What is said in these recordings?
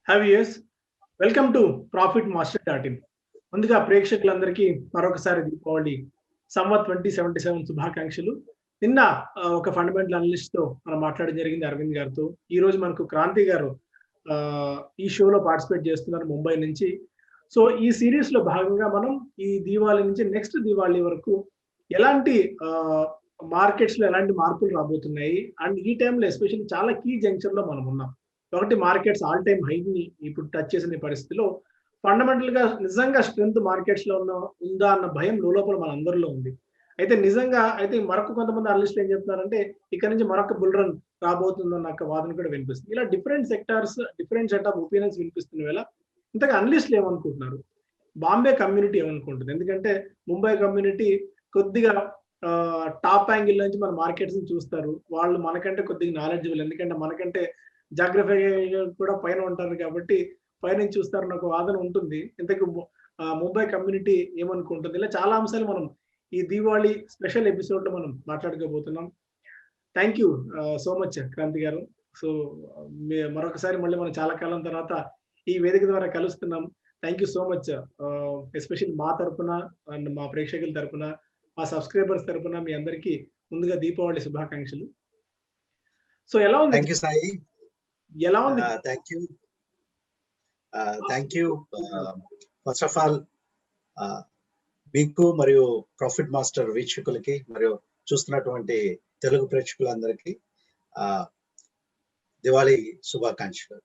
Have years welcome to profit master dot in. ముందుగా ప్రేక్షకులందరికీ మరొకసారి దీపావళి సంవత్ 2077 శుభాకాంక్షలు. నిన్న ఒక ఫండమెంటల్ అనలిస్ట్ తో మనం మాట్లాడడం జరిగింది అరవింద్ గారితో. ఈ రోజు మనకు క్రాంతి గారు ఈ షోలో పార్టిసిపేట్ చేస్తున్నారు ముంబై నుంచి. సో ఈ సిరీస్ లో భాగంగా మనం ఈ దీవాళి నుంచి నెక్స్ట్ దీవాళి వరకు ఎలాంటి మార్కెట్స్ లో ఎలాంటి మార్పులు రాబోతున్నాయి అండ్ ఈ టైంలో ఎస్పెషల్లీ చాలా కీ జంక్షన్ లో మనం ఉన్నాం. ఒకటి, మార్కెట్స్ ఆల్ టైమ్ హై ని ఇప్పుడు టచ్ చేసిన పరిస్థితిలో ఫండమెంటల్ గా నిజంగా స్ట్రెంత్ మార్కెట్స్ లో ఉందా అన్న భయం లోపల మన అందరిలో ఉంది. అయితే నిజంగా అయితే మరొక కొంతమంది అనలిస్టులు ఏం చెప్తున్నారంటే ఇక్కడ నుంచి మరొక బుల్ రన్ రాబోతుందన్న వాదన కూడా వినిపిస్తుంది. ఇలా different sectors different set of opinions వినిపిస్తున్న వేళ ఇంతగా అనలిస్టులు ఏమనుకుంటున్నారు, బాంబే కమ్యూనిటీ ఏమనుకుంటుంది? ఎందుకంటే ముంబై కమ్యూనిటీ కొద్దిగా టాప్ యాంగిల్ నుంచి మన మార్కెట్స్ ని చూస్తారు. వాళ్ళు మనకంటే కొద్దిగా నాలెడ్జబుల్, ఎందుకంటే మనకంటే జాగ్రఫీ కూడా పైన ఉంటారు కాబట్టి పైనుంచి చూస్తారన్న ఒక వాదన ఉంటుంది. ఇంతకు ముంబై కమ్యూనిటీ ఏమనుకుంటుంది? ఇలా చాలా అంశాలు మనం ఈ దీవాళి స్పెషల్ ఎపిసోడ్ లో మనం మాట్లాడుకోబోతున్నాం. Thank you so much Kranti గారు. సో మరొకసారి మళ్ళీ మనం చాలా కాలం తర్వాత ఈ వేదిక ద్వారా కలుస్తున్నాం. Thank you so much. Especially మా తరపున అండ్ మా ప్రేక్షకుల తరపున, మా సబ్స్క్రైబర్స్ తరపున మీ అందరికీ ముందుగా దీపావళి శుభాకాంక్షలు. సో ఎలా ఉంది? Thank you Sai. ఎలా ఉంది? Thank you first of all మీకు మరియు ప్రాఫిట్ మాస్టర్ వీక్షకులకి మరియు చూస్తున్నటువంటి తెలుగు ప్రేక్షకులందరికీ దివాళీ శుభాకాంక్షలు.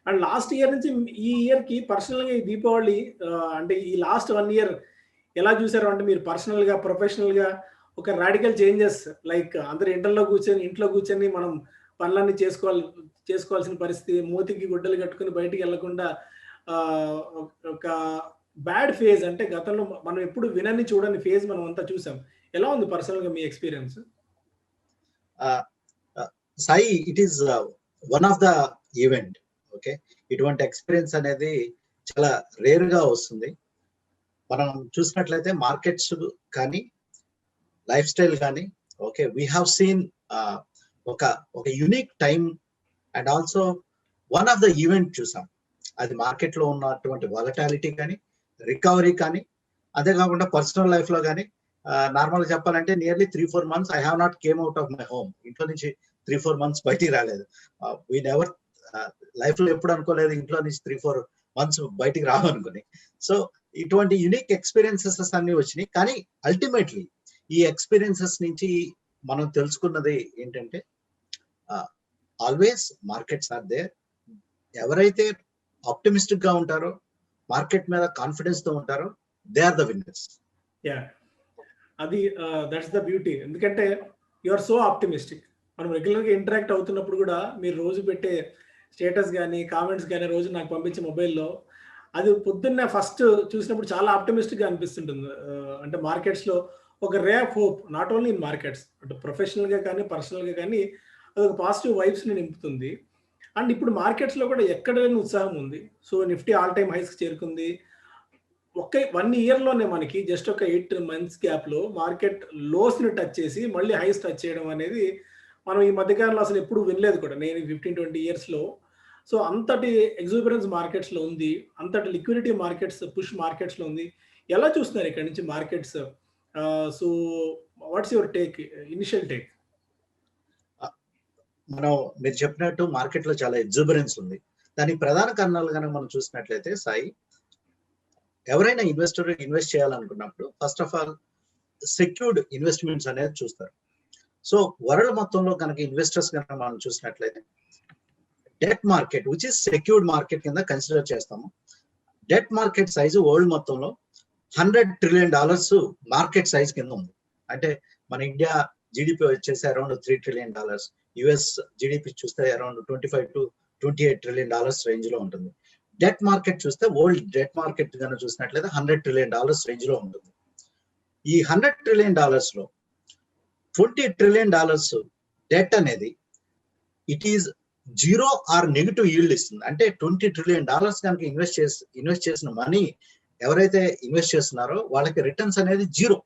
అండ్ లాస్ట్ ఇయర్ నుంచి ఈ ఇయర్ కి పర్సనల్ గా ఈ దీపావళి అంటే ఈ లాస్ట్ 1 year ఎలా చూసారు? అంటే మీరు పర్సనల్ గా ప్రొఫెషనల్ గా ఒక రాడికల్ చేంజెస్, లైక్ అందరు ఇంట్లో కూర్చొని మనం పనులన్నీ చేసుకోవాల్సిన పరిస్థితి, మూతికి గుడ్డలు కట్టుకుని బయటికి వెళ్లకుండా ఒక బ్యాడ్ ఫేజ్, అంటే గతంలో మనం ఎప్పుడు వినని చూడని ఫేజ్ మనం అంతా చూసాం. ఎలా ఉంది పర్సనల్ గా మీ experience? Sai, it is one of the event. Okay, ఇటువంటి ఎక్స్పీరియన్స్ అనేది చాలా రేర్ గా వస్తుంది. మనం చూసినట్లయితే మార్కెట్స్ కానీ లైఫ్ స్టైల్ కానీ ఓకే, వీ హ్యావ్ సీన్ ఒక unique time and also one of the event చూసాం. అది మార్కెట్ లో ఉన్నటువంటి వాలటాలిటీ కానీ, రికవరీ కానీ, అదే కాకుండా పర్సనల్ లైఫ్ లో కానీ నార్మల్ చెప్పాలంటే nearly 3-4 months I have not came out of my home. ఇంట్లో నుంచి 3-4 months బయటికి రాలేదు. వీ నెవర్ లైఫ్ లో ఎప్పుడు అనుకోలేదు ఇంట్లో నుంచి 3-4 months బయటికి రావనుకుని. సో ఇటువంటి యునిక్ ఎక్స్పీరియన్సెస్ అన్ని వచ్చినాయి. కానీ అల్టిమేట్లీ ఈ ఎక్స్పీరియన్సెస్ నుంచి మనం తెలుసుకున్నది ఏంటంటే ఆల్వేస్ మార్కెట్స్ ఆర్ దేర్. ఎవరైతే ఆప్టిమిస్టిక్ గా ఉంటారో, మార్కెట్ మీద కాన్ఫిడెన్స్ తో ఉంటారో, they are the winners. Yeah, అది దట్స్ ద బ్యూటీ. ఎందుకంటే యు ఆర్ సో ఆప్టిమిస్టిక్. మనం రెగ్యులర్ గా ఇంటరాక్ట్ అవుతున్నప్పుడు కూడా మీరు రోజు పెట్టే స్టేటస్ కానీ కామెంట్స్ కానీ రోజు నాకు పంపించే మొబైల్లో అది పొద్దున్న ఫస్ట్ చూసినప్పుడు చాలా ఆప్టిమిస్టిక్ గా అనిపిస్తుంటుంది. అంటే మార్కెట్స్ లో ఒక ray of hope, not only in markets, అంటే ప్రొఫెషనల్ గా కానీ పర్సనల్ గా కానీ అదొక పాజిటివ్ వైబ్స్ ని నింపుతుంది. అండ్ ఇప్పుడు మార్కెట్స్ లో కూడా ఎక్కడ లేని ఉత్సాహం ఉంది. So Nifty all time highs చేరుకుంది. 1 year లోనే మనకి జస్ట్ ఒక 8 months గ్యాప్ లో మార్కెట్ లోస్ ని టచ్ చేసి మళ్ళీ హైస్ టచ్ చేయడం అనేది మనం ఈ మధ్యకాలంలో అసలు ఎప్పుడు వినలేదు కూడా, నేను 15-20 years లో. సో అంతటి ఎగ్జూబరెన్స్ మార్కెట్స్ లో ఉంది, అంతటి లిక్విడిటీ మార్కెట్స్ పుష్ మార్కెట్స్ లో ఉంది. ఎలా చూస్తున్నారు ఇక్కడ నుంచి markets? So what's your take, initial take? మీరు చెప్పినట్టు మార్కెట్ లో చాలా ఎగ్జూబరెన్స్ ఉంది. దానికి ప్రధాన కారణాలు కనుక మనం చూసినట్లయితే సాయి, ఎవరైనా ఇన్వెస్టర్ ఇన్వెస్ట్ చేయాలనుకున్నప్పుడు first of all secured investments అనేది చూస్తారు. సో వరల్డ్ మొత్తంలో కనుక ఇన్వెస్టర్స్ కనుక మనం చూసినట్లయితే debt market which is secured market కింద కన్సిడర్ చేస్తాము. డెట్ మార్కెట్ సైజు వరల్డ్ మొత్తంలో $100 trillion మార్కెట్ సైజ్ కింద ఉంది. అంటే మన ఇండియా జీడిపి వచ్చేసి అరౌండ్ $3 trillion, యుఎస్ జీడిపి చూస్తే అరౌండ్ $25-28 trillion రేంజ్ లో ఉంటుంది. డెట్ మార్కెట్ చూస్తే వరల్డ్ డెట్ మార్కెట్ కనుక చూసినట్లయితే $100 trillion రేంజ్ లో ఉంటుంది. ఈ $100 trillion లో $20 trillion డెట్ అనేది it is zero or negative yield ఇస్తుంది. అంటే $20 trillion కనుక ఇన్వెస్ట్ చేసిన మనీ ఎవరైతే ఇన్వెస్ట్ చేస్తున్నారో వాళ్ళకి రిటర్న్స్ అనేది జీరో,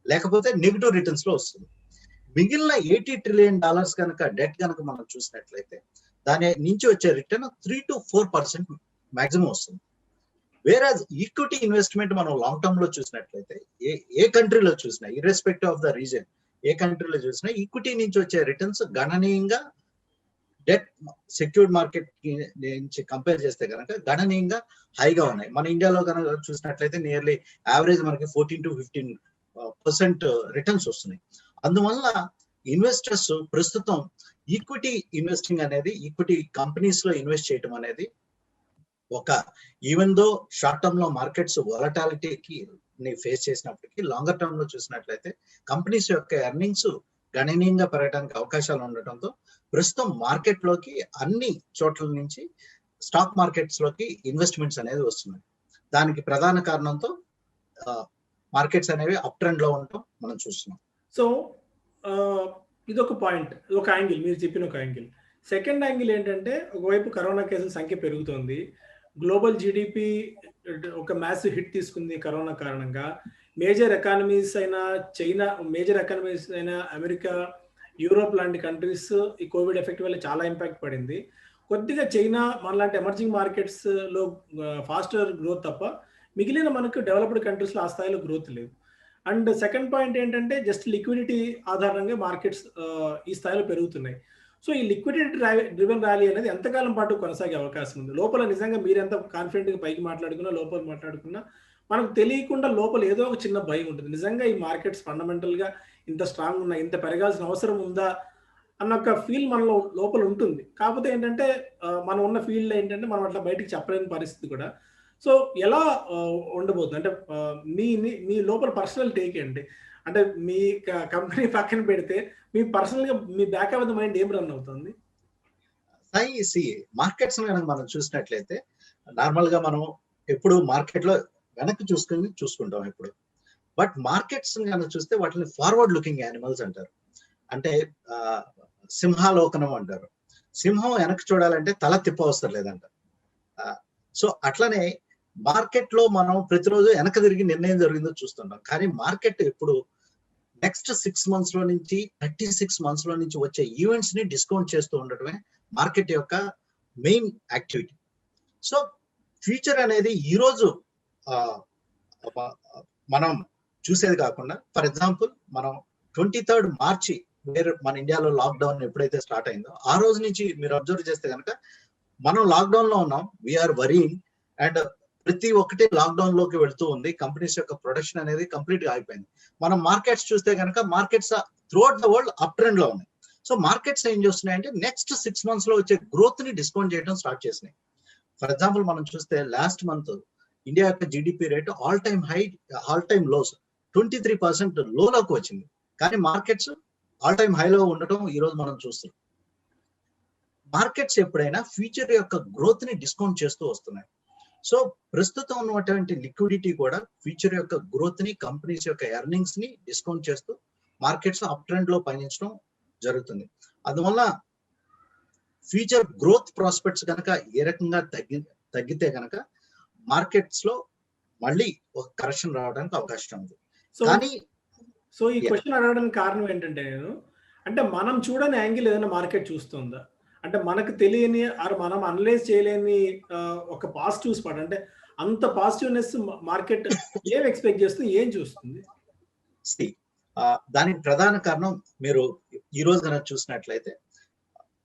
లేకపోతే నెగిటివ్ రిటర్న్స్ లో వస్తుంది. మిగిలిన $80 trillion కనుక డెట్ కనుక మనం చూసినట్లయితే దాని నుంచి వచ్చే రిటర్న్ 3 to 4% మాక్సిమం వస్తుంది. వేరాజ్ ఈక్విటీ ఇన్వెస్ట్మెంట్ మనం లాంగ్ టర్మ్ లో చూసినట్లయితే ఏ కంట్రీలో చూసినా, ఇర్రెస్పెక్టివ్ ఆఫ్ ద రీజన్, ఏ కంట్రీలో చూసినా ఈక్విటీ నుంచి వచ్చే రిటర్న్స్ గణనీయంగా డెట్ సెక్యూర్డ్ మార్కెట్ నుంచి కంపేర్ చేస్తే కనుక గణనీయంగా హైగా ఉన్నాయి. మన ఇండియాలో కనుక చూసినట్లయితే నియర్లీ యావరేజ్ మనకి 14 to 15% రిటర్న్స్ వస్తున్నాయి. అందువల్ల ఇన్వెస్టర్స్ ప్రస్తుతం ఈక్విటీ ఇన్వెస్టింగ్ అనేది, ఈక్విటీ కంపెనీస్ లో ఇన్వెస్ట్ చేయడం అనేది ఒక ఈవెన్ దో షార్ట్ టర్మ్ లో మార్కెట్స్ వొలటాలిటీకి ఫేస్ చేసినప్పటికీ లాంగర్ టర్మ్ లో చూసినట్లయితే కంపెనీస్ యొక్క ఎర్నింగ్స్ గణనీయంగా పెరగడానికి అవకాశాలు ఉండటంతో ప్రస్తుతం మార్కెట్ లోకి అన్ని చోట్ల నుంచి స్టాక్ మార్కెట్స్ లోకి ఇన్వెస్ట్మెంట్స్ అనేది వస్తున్నాయి. దానికి ప్రధాన కారణంతో మార్కెట్స్ అనేవి అప్ ట్రెండ్ లో ఉండటం మనం చూస్తున్నాం. సో ఇదొక పాయింట్, ఒక యాంగిల్, మీరు చెప్పిన ఒక యాంగిల్. సెకండ్ యాంగిల్ ఏంటంటే, ఒకవైపు కరోనా కేసుల సంఖ్య పెరుగుతోంది, గ్లోబల్ జీడిపి ఒక మ్యాసివ్ హిట్ తీసుకుంది కరోనా కారణంగా. మేజర్ ఎకానమీస్ అయిన చైనా, మేజర్ ఎకానమీస్ అయిన అమెరికా, యూరోప్ లాంటి కంట్రీస్ ఈ కోవిడ్ ఎఫెక్ట్ వల్ల చాలా ఇంపాక్ట్ పడింది. కొద్దిగా చైనా మనలాంటి ఎమర్జింగ్ మార్కెట్స్లో ఫాస్టర్ గ్రోత్ తప్ప మిగిలిన మనకు డెవలప్డ్ కంట్రీస్లో ఆ స్థాయిలో గ్రోత్ లేదు. అండ్ సెకండ్ పాయింట్ ఏంటంటే, జస్ట్ లిక్విడిటీ ఆధారంగా మార్కెట్స్ ఈ స్థాయిలో పెరుగుతున్నాయి. సో ఈ లిక్విడిటీ డ్రివెన్ ర్యాలీ అనేది ఎంతకాలం పాటు కొనసాగే అవకాశం ఉంది? లోపల నిజంగా మీరు ఎంత కాన్ఫిడెంట్గా పైకి మాట్లాడుకున్నా, లోపల మాట్లాడుకున్నా మనకు తెలియకుండా లోపల ఏదో ఒక చిన్న భయం ఉంటుంది. నిజంగా ఈ మార్కెట్స్ ఫండమెంటల్గా ఇంత స్ట్రాంగ్ ఉన్నాయి, ఇంత పెరగాల్సిన అవసరం ఉందా అన్న ఒక ఫీల్ మనలో లోపల ఉంటుంది. కాకపోతే ఏంటంటే మనం ఉన్న ఫీల్డ్ ఏంటంటే మనం అట్లా బయటికి చెప్పలేని పరిస్థితి కూడా. సో ఎలా ఉండబోతుంది అంటే మీ లోపల పర్సనల్ టేక్ ఏంటి? అంటే మీ కంపెనీ పక్కన పెడితే మీ పర్సనల్ గా మీ బ్యాక్ ఆఫ్ ద మైండ్ ఏం రన్ అవుతుంది? మార్కెట్స్ మనం చూసినట్లయితే నార్మల్ గా మనం ఎప్పుడు మార్కెట్ లో వెనక్కి చూసుకుంటాం ఎప్పుడు. బట్ మార్కెట్స్ కనుక చూస్తే వాటిని ఫార్వర్డ్ లుకింగ్ యానిమల్స్ అంటారు. అంటే సింహాలోకనం అంటారు. సింహం వెనక్కి చూడాలంటే తల తిప్ప అవసరం లేదంట. సో అట్లనే మార్కెట్ లో మనం ప్రతిరోజు వెనక తిరిగి నిర్ణయం జరిగిందో చూస్తుంటాం. కానీ మార్కెట్ ఎప్పుడు నెక్స్ట్ 6 months లో నుంచి 36 months లో నుంచి వచ్చే ఈవెంట్స్ ని డిస్కౌంట్ చేస్తూ ఉండటమే మార్కెట్ యొక్క మెయిన్ యాక్టివిటీ. సో ఫ్యూచర్ అనేది ఈ రోజు మనం చూసేది కాకుండా, ఫర్ ఎగ్జాంపుల్ మనం 23rd March మన ఇండియాలో లాక్డౌన్ ఎప్పుడైతే స్టార్ట్ అయిందో ఆ రోజు నుంచి మీరు అబ్జర్వ్ చేస్తే కనుక మనం లాక్డౌన్ లో ఉన్నాం, వీఆర్ వరీయింగ్, అండ్ ప్రతి ఒక్కటి లాక్డౌన్ లోకి వెళ్తూ ఉంది. కంపెనీస్ యొక్క ప్రొడక్షన్ అనేది కంప్లీట్ గా అయిపోయింది. మనం మార్కెట్స్ చూస్తే కనుక markets throughout the world up trend లో ఉన్నాయి. సో మార్కెట్స్ ఏం చేస్తున్నాయంటే నెక్స్ట్ 6 months లో వచ్చే గ్రోత్ ని డిస్కౌంట్ చేయడం స్టార్ట్ చేసినాయి. ఫర్ ఎగ్జాంపుల్ మనం చూస్తే లాస్ట్ మంత్ ఇండియా యొక్క GDP rate all time high, all time lows 23% లోలోకి వచ్చింది. కానీ మార్కెట్స్ ఆల్ టైమ్ హైలో ఉండటం ఈ రోజు మనం చూస్తున్నాం. మార్కెట్స్ ఎప్పుడైనా ఫ్యూచర్ యొక్క గ్రోత్ ని డిస్కౌంట్ చేస్తూ వస్తున్నాయి. సో ప్రస్తుతం ఉన్నటువంటి లిక్విడిటీ కూడా ఫ్యూచర్ యొక్క గ్రోత్ ని, కంపెనీస్ యొక్క ఎర్నింగ్స్ ని డిస్కౌంట్ చేస్తూ మార్కెట్స్ అప్ ట్రెండ్ లో పయనించడం జరుగుతుంది. అందువల్ల ఫ్యూచర్ గ్రోత్ ప్రాస్పెక్ట్స్ కనుక ఏ రకంగా తగ్గితే కనుక మార్కెట్స్ లో మళ్ళీ ఒక కరెక్షన్ రావడానికి అవకాశం ఉంది. కానీ సో ఈ క్వశ్చన్ అడగడానికి కారణం ఏంటంటే, అంటే మనం చూడని యాంగిల్ ఏదైనా మార్కెట్ చూస్తుందా? అంటే మనకు తెలియని మనం అనలైజ్ చేయలేని ఒక పాజిటివ్ స్పాట్, అంటే అంత పాజిటివ్నెస్ మార్కెట్ ఏం ఎక్స్పెక్ట్ చేస్తుంది, ఏం చూస్తుంది? దానికి ప్రధాన కారణం మీరు ఈ రోజు కనుక చూసినట్లయితే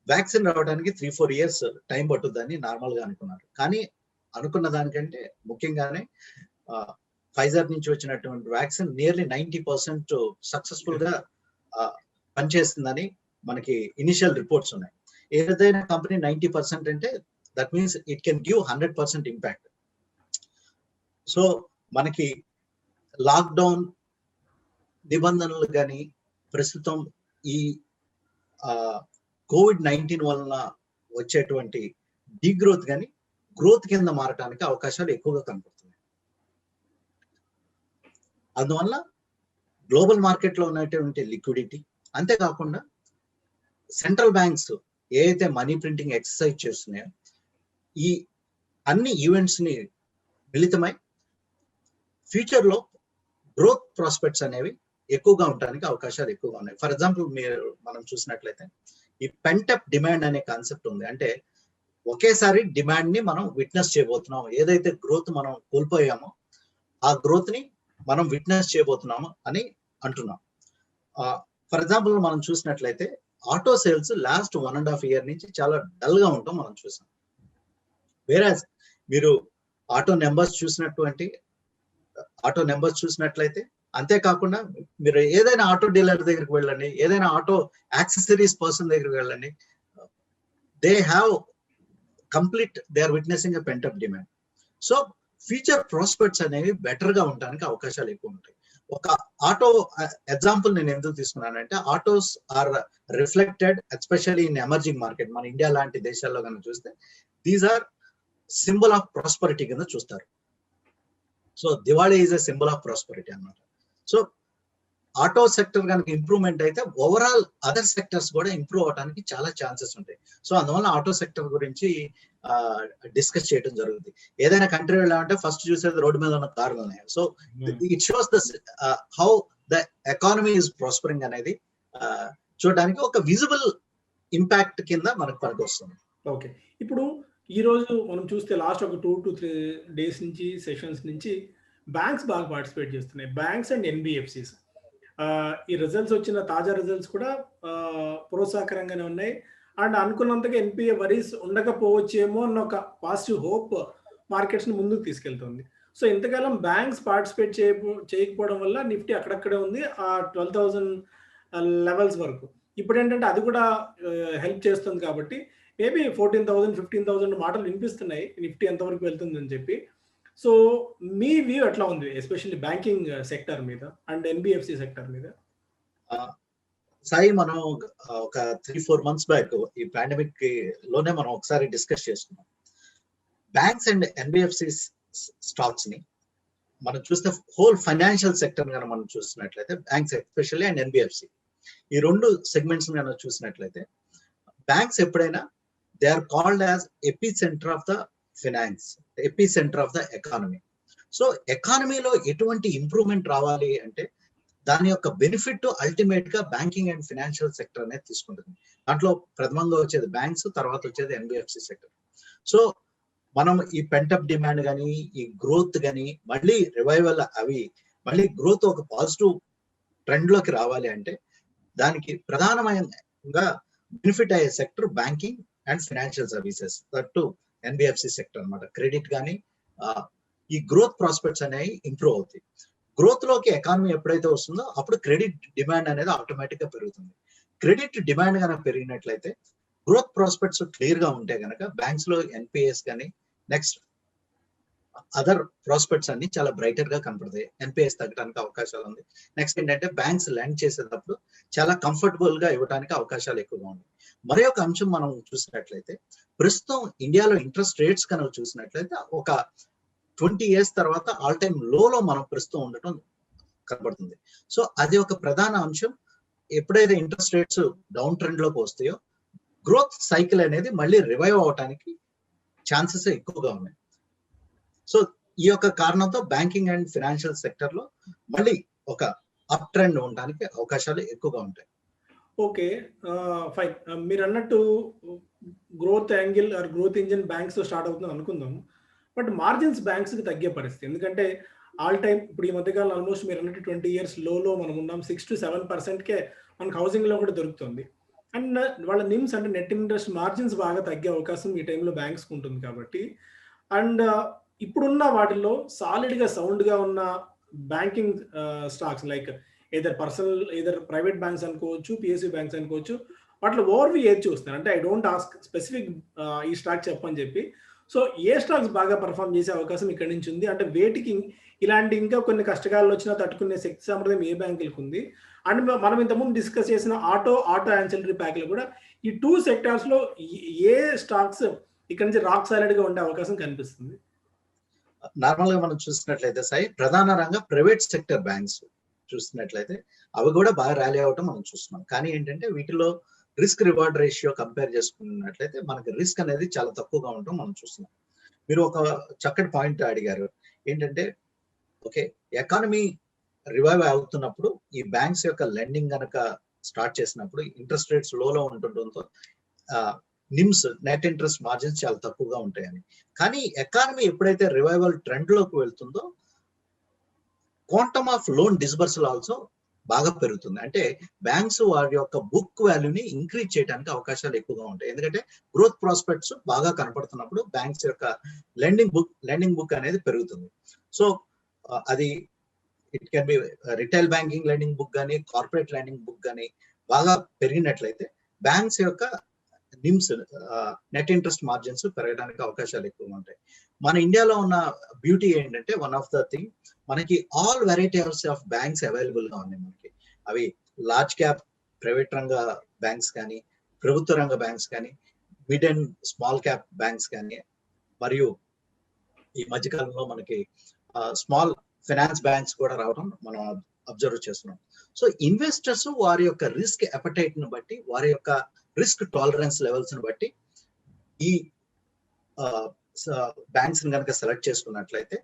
వ్యాక్సిన్ రావడానికి 3-4 years టైం పట్టుద్దని నార్మల్ గా అనుకున్నారు. కానీ అనుకున్న దానికంటే ముఖ్యంగానే ఫైజర్ నుంచి వచ్చినటువంటి వ్యాక్సిన్ నియర్లీ 90% సక్సెస్ఫుల్ గా పనిచేస్తుందని మనకి ఇనిషియల్ రిపోర్ట్స్ ఉన్నాయి. ఏదైనా కంపెనీ 90% అంటే that means it can give 100% impact. So మనకి లాక్డౌన్ నిబంధనలు కానీ ప్రస్తుతం ఈ COVID-19 వలన వచ్చేటువంటి డీగ్రోత్ కానీ గ్రోత్ కింద మారడానికి అవకాశాలు ఎక్కువగా కనపడుతున్నాయి. అందువల్ల గ్లోబల్ మార్కెట్ లో ఉన్నటువంటి లిక్విడిటీ, అంతేకాకుండా సెంట్రల్ బ్యాంక్స్ ఏదైతే మనీ ప్రింటింగ్ ఎక్సర్సైజ్ చేస్తున్నాయో ఈ అన్ని ఈవెంట్స్ ని మిళితమై ఫ్యూచర్ లో గ్రోత్ ప్రాస్పెక్ట్స్ అనేవి ఎక్కువగా ఉండడానికి అవకాశాలు ఎక్కువగా ఉన్నాయి. ఫర్ ఎగ్జాంపుల్ మనం చూసినట్లయితే ఈ పెంటప్ డిమాండ్ అనే కాన్సెప్ట్ ఉంది. అంటే ఒకేసారి డిమాండ్ ని మనం విట్నెస్ చేయబోతున్నాం. ఏదైతే గ్రోత్ మనం కోల్పోయామో ఆ గ్రోత్ ని మనం విట్నెస్ చేయబోతున్నాము అని అంటున్నాం. ఫర్ ఎగ్జాంపుల్ మనం చూసినట్లయితే ఆటో సేల్స్ లాస్ట్ 1.5 year నుంచి చాలా డల్ గా ఉంటాం మనం చూసాం. వేరాజ్ మీరు ఆటో నెంబర్స్ చూసినట్లయితే అంతేకాకుండా మీరు ఏదైనా ఆటో డీలర్ దగ్గరికి వెళ్ళండి, ఏదైనా ఆటో యాక్సెసరీస్ పర్సన్ దగ్గరికి వెళ్ళండి, they are witnessing a pent up demand. So future prospects అనేవి బెటర్ గా ఉండడానికి అవకాశాలు ఎక్కువ ఉంటాయి. ఒక ఆటో ఎగ్జాంపుల్ నేను ఎందుకు తీసుకున్నానంటే, autos are reflected especially in emerging market. మన ఇండియా లాంటి దేశాల్లో కనుక చూస్తే these are symbol of prosperity కింద చూస్తారు. So Diwali is a symbol of prosperity అన్నమాట. సో ఆటో సెక్టర్ కనుక ఇంప్రూవ్మెంట్ అయితే ఓవరాల్ అదర్ సెక్టర్స్ కూడా ఇంప్రూవ్ అవడానికి చాలా ఛాన్సెస్ ఉంటాయి. సో అందువల్ల ఆటో సెక్టర్ గురించి డిస్కస్ చేయడం జరుగుతుంది. ఏదైనా కంట్రీ వెళ్ళాలంటే ఫస్ట్ చూసేది రోడ్డు మీద ఉన్న కార్లు ఉన్నాయి. So it shows the how the economy is prospering అనేది చూడడానికి ఒక విజిబుల్ ఇంపాక్ట్ కింద మనకు పనికి వస్తుంది. ఓకే, ఇప్పుడు ఈ రోజు మనం చూస్తే లాస్ట్ ఒక 2 to 3 days నుంచి సెషన్స్ నుంచి బ్యాంక్స్ బాగా పార్టిసిపేట్ చేస్తున్నాయి. బ్యాంక్స్ అండ్ ఎన్బిఎఫ్సిస్ ఈ రిజల్ట్స్ వచ్చిన తాజా రిజల్ట్స్ కూడా ప్రోత్సాహకరంగానే ఉన్నాయి. అండ్ అనుకున్నంతగా ఎన్పిఏ వరీస్ ఉండకపోవచ్చేమో అన్న ఒక పాజిటివ్ హోప్ మార్కెట్స్ ని ముందుకు తీసుకెళ్తుంది. సో ఇంతకాలం బ్యాంక్స్ పార్టిసిపేట్ చేయకపోవడం వల్ల నిఫ్టీ అక్కడక్కడే ఉంది ఆ 12,000 లెవెల్స్ వరకు. ఇప్పుడు ఏంటంటే అది కూడా హెల్ప్ చేస్తుంది కాబట్టి మేబీ 14,000 15,000 మాటలు వినిపిస్తున్నాయి నిఫ్టీ ఎంతవరకు వెళ్తుందని చెప్పి. సో మీ వ్యూ ఎట్లా ఉంది ఎస్పెషల్లీ బ్యాంకింగ్ సెక్టర్ మీద అండ్ ఎన్బిఎఫ్సి సెక్టర్ మీద? సాయి, మనం ఒక 3-4 months బ్యాక్ ఈ పాండమిక్ లోనే మనం ఒకసారి డిస్కస్ చేసుకున్నాం. బ్యాంక్స్ అండ్ ఎన్బిఎఫ్సి స్టాక్స్ ని మనం చూస్తే హోల్ ఫైనాన్షియల్ సెక్టర్ గా మనం చూసినట్లయితే బ్యాంక్స్ ఎస్పెషల్లీ అండ్ ఎన్బిఎఫ్సి ఈ రెండు సెగ్మెంట్స్ మనం చూసినట్లయితే బ్యాంక్స్ ఎప్పుడైనా they are called as epicentre of the finance, epicentre of the economy. So ఎకానమీలో ఎటువంటి ఇంప్రూవ్మెంట్ రావాలి అంటే దాని యొక్క బెనిఫిట్ అల్టిమేట్ గా బ్యాంకింగ్ అండ్ ఫైనాన్షియల్ సెక్టర్ అనేది తీసుకుంటుంది. దాంట్లో ప్రథమంగా వచ్చేది బ్యాంక్స్, తర్వాత వచ్చేది ఎన్బిఎఫ్సి సెక్టర్. సో మనం ఈ పెంటప్ డిమాండ్ కానీ ఈ గ్రోత్ కానీ మళ్ళీ రివైవల్ అవి మళ్ళీ గ్రోత్ ఒక పాజిటివ్ ట్రెండ్ లోకి రావాలి అంటే దానికి ప్రధానమైనగా బెనిఫిట్ అయ్యే sector banking and financial services, that NBFC sector అన్నమాట. క్రెడిట్ కానీ ఈ గ్రోత్ ప్రాస్పెక్ట్స్ అనేవి ఇంప్రూవ్ అవుతాయి. గ్రోత్ లోకి ఎకానమీ ఎప్పుడైతే వస్తుందో అప్పుడు క్రెడిట్ డిమాండ్ అనేది ఆటోమేటిక్ గా పెరుగుతుంది. క్రెడిట్ డిమాండ్ కనుక పెరిగినట్లయితే గ్రోత్ ప్రాస్పెక్ట్స్ క్లియర్ గా ఉంటే కనుక బ్యాంక్స్ లో ఎన్పిఎస్ కానీ నెక్స్ట్ అదర్ ప్రాస్పెక్ట్స్ అన్ని చాలా బ్రైటర్ గా కనపడతాయి. ఎన్పిఎస్ తగ్గడానికి అవకాశాలు ఉంది. నెక్స్ట్ ఏంటంటే బ్యాంక్స్ లెండ్ చేసేటప్పుడు చాలా కంఫర్టబుల్ గా ఇవ్వడానికి అవకాశాలు ఎక్కువగా ఉన్నాయి. మరి ఒక అంశం మనం చూసినట్లయితే ప్రస్తుతం ఇండియాలో ఇంట్రెస్ట్ రేట్స్ కనుక చూసినట్లయితే ఒక 20 years తర్వాత ఆల్ టైమ్ లోలో మనం ప్రస్తుతం ఉండటం కనబడుతుంది. సో అది ఒక ప్రధాన అంశం. ఎప్పుడైతే ఇంట్రెస్ట్ రేట్స్ డౌన్ ట్రెండ్ లోకి వస్తాయో గ్రోత్ సైకిల్ అనేది మళ్ళీ రివైవ్ అవడానికి ఛాన్సెస్ ఎక్కువగా ఉన్నాయి. సో ఈ యొక్క కారణంతో బ్యాంకింగ్ అండ్ ఫైనాన్షియల్ సెక్టర్ లో మళ్ళీ ఒక అప్ ట్రెండ్ ఉండడానికి అవకాశాలు ఎక్కువగా ఉంటాయి. Okay, fine. మీరు అన్నట్టు growth angle or growth engine banks start అవుతుంది అనుకుందాం. బట్ మార్జిన్స్ బ్యాంక్స్ కి తగ్గే పరిస్థితి, ఎందుకంటే ఆల్ టైమ్ ఇప్పుడు ఈ మధ్యకాలం ఆల్మోస్ట్ మీరు అన్నట్టు 20 years లోలో మనం ఉన్నాం. 6 to 7% మనకు హౌసింగ్ లో కూడా దొరుకుతుంది. అండ్ వాళ్ళ నిమ్స్ అంటే నెట్ ఇంట్రెస్ట్ మార్జిన్స్ బాగా తగ్గే అవకాశం ఈ టైంలో బ్యాంక్స్ ఉంటుంది కాబట్టి. అండ్ ఇప్పుడున్న వాటిల్లో సాలిడ్ గా సౌండ్ గా ఉన్న banking stocks like either private banks అనుకోవచ్చు, పిఎస్యూ బ్యాంక్స్ అనుకోవచ్చు, వాటిలో ఓవర్వ్యూ ఏది చూస్తారు అంటే ఐ డోంట్ ఆస్క్ స్పెసిఫిక్ ఈ స్టాక్ చెప్పని చెప్పి. సో ఏ స్టాక్స్ బాగా పర్ఫామ్ చేసే అవకాశం ఇక్కడ నుంచి ఉంది అంటే వేటికి ఇలాంటి ఇంకా కొన్ని కష్టకాలు వచ్చినా తట్టుకునే శక్తి సామర్థ్యం ఏ బ్యాంకులకు ఉంది? అండ్ మనం ఇంతకుముందు డిస్కస్ చేసిన ఆటో యాన్సిలరీ ప్యాక్లు కూడా ఈ 2 sectors లో ఏ స్టాక్స్ ఇక్కడ నుంచి రాక్ సాలిడ్ గా ఉండే అవకాశం కనిపిస్తుంది? నార్మల్ గా మనం చూసినట్లయితే సాయి ప్రధాన రంగం ప్రైవేట్ సెక్టర్ బ్యాంక్స్ చూసినట్లయితే అవి కూడా బాగా ర్యాలీ అవటం మనం చూస్తున్నాం. కానీ ఏంటంటే వీటిలో రిస్క్ రివార్డ్ రేషియో కంపేర్ చేసుకున్నట్లయితే మనకి రిస్క్ అనేది చాలా తక్కువగా ఉండటం మనం చూస్తున్నాం. మీరు ఒక చక్కటి పాయింట్ అడిగారు ఏంటంటే ఓకే ఎకానమీ రివైవ్ అవుతున్నప్పుడు ఈ బ్యాంక్స్ యొక్క లెండింగ్ కనుక స్టార్ట్ చేసినప్పుడు ఇంట్రెస్ట్ రేట్స్ లోలో ఉంటుండటంతో నిమ్స్ నెట్ ఇంట్రెస్ట్ మార్జిన్స్ చాలా తక్కువగా ఉంటాయని. కానీ ఎకానమీ ఎప్పుడైతే రివైవల్ ట్రెండ్ లోకి వెళ్తుందో quantum of loan disbursal also బాగా పెరుగుతుంది. అంటే బ్యాంక్స్ వారి యొక్క బుక్ వాల్యూని ఇంక్రీజ్ చేయడానికి అవకాశాలు ఎక్కువగా ఉంటాయి. ఎందుకంటే గ్రోత్ ప్రాస్పెక్ట్స్ బాగా కనపడుతున్నప్పుడు బ్యాంక్స్ యొక్క లెండింగ్ బుక్ అనేది పెరుగుతుంది. సో అది it can be retail banking lending book కానీ కార్పొరేట్ లెండింగ్ బుక్ కానీ బాగా పెరిగినట్లయితే బ్యాంక్స్ యొక్క నిమ్స్ నెట్ ఇంట్రెస్ట్ మార్జిన్స్ పెరగడానికి అవకాశాలు ఎక్కువగా ఉంటాయి. మన ఇండియాలో ఉన్న బ్యూటీ ఏంటంటే వన్ ఆఫ్ ద థింగ్ మనకి all varieties of banks available గా ఉన్నాయి మనకి. అవి లార్జ్ క్యాప్ ప్రైవేట్ రంగ బ్యాంక్స్ కానీ ప్రభుత్వ రంగ బ్యాంక్స్ కానీ mid and small cap banks కానీ మరియు ఈ మధ్యకాలంలో మనకి స్మాల్ ఫైనాన్స్ బ్యాంక్స్ కూడా రావడం మనం అబ్జర్వ్ చేస్తున్నాం. సో ఇన్వెస్టర్స్ వారి యొక్క రిస్క్ అపటైట్ ను బట్టి వారి యొక్క రిస్క్ టాలరెన్స్ లెవెల్స్ ని బట్టి ఈ బ్యాంక్స్ కనుక సెలెక్ట్ చేసుకున్నట్లయితే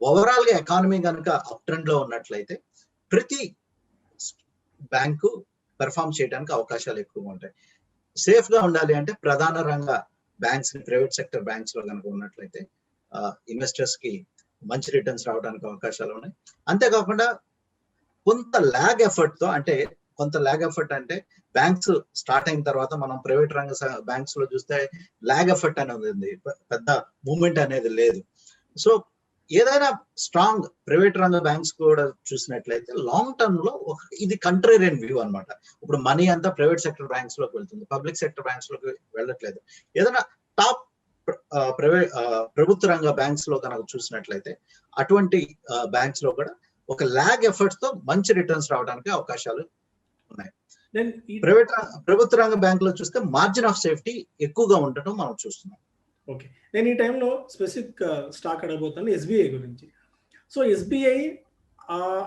ఓవరాల్ గా ఎకానమీ కనుక అప్ ట్రెండ్ లో ఉన్నట్లయితే ప్రతి బ్యాంకు పెర్ఫార్మ్ చేయడానికి అవకాశాలు ఎక్కువగా ఉంటాయి. సేఫ్ గా ఉండాలి అంటే ప్రధాన రంగ బ్యాంక్స్ ప్రైవేట్ సెక్టర్ బ్యాంక్స్ లో కనుక ఉన్నట్లయితే ఇన్వెస్టర్స్ కి మంచి రిటర్న్స్ రావడానికి అవకాశాలు ఉన్నాయి. అంతేకాకుండా కొంత ల్యాగ్ ఎఫర్ట్ తో, అంటే కొంత ల్యాగ్ ఎఫర్ట్ అంటే బ్యాంక్స్ స్టార్ట్ అయిన తర్వాత మనం ప్రైవేట్ రంగ బ్యాంక్స్ లో చూస్తే ల్యాగ్ ఎఫర్ట్ అనేది ఉంది, పెద్ద మూవ్మెంట్ అనేది లేదు. సో ఏదైనా స్ట్రాంగ్ ప్రైవేట్ రంగ బ్యాంక్స్ కూడా చూసినట్లయితే లాంగ్ టర్మ్ లో ఇది కంట్రేరియన్ వ్యూ అనమాట. ఇప్పుడు మనీ అంతా ప్రైవేట్ సెక్టర్ బ్యాంక్స్ లోకి వెళ్తుంది, పబ్లిక్ సెక్టర్ బ్యాంక్స్ లోకి వెళ్ళట్లేదు. ఏదైనా టాప్ ప్రభుత్వ రంగ బ్యాంక్స్ లో కనుక చూసినట్లయితే అటువంటి బ్యాంక్స్ లో కూడా ఒక ల్యాగ్ ఎఫర్ట్స్ తో మంచి రిటర్న్స్ రావడానికి అవకాశాలు ఉన్నాయి. ప్రభుత్వ రంగ బ్యాంక్ లో చూస్తే మార్జిన్ ఆఫ్ సేఫ్టీ ఎక్కువగా ఉండటం మనం చూస్తున్నాం. ఓకే, నేను ఈ టైంలో స్పెసిఫిక్ స్టాక్ అడగబోతాను ఎస్బీఐ గురించి. సో ఎస్బీఐ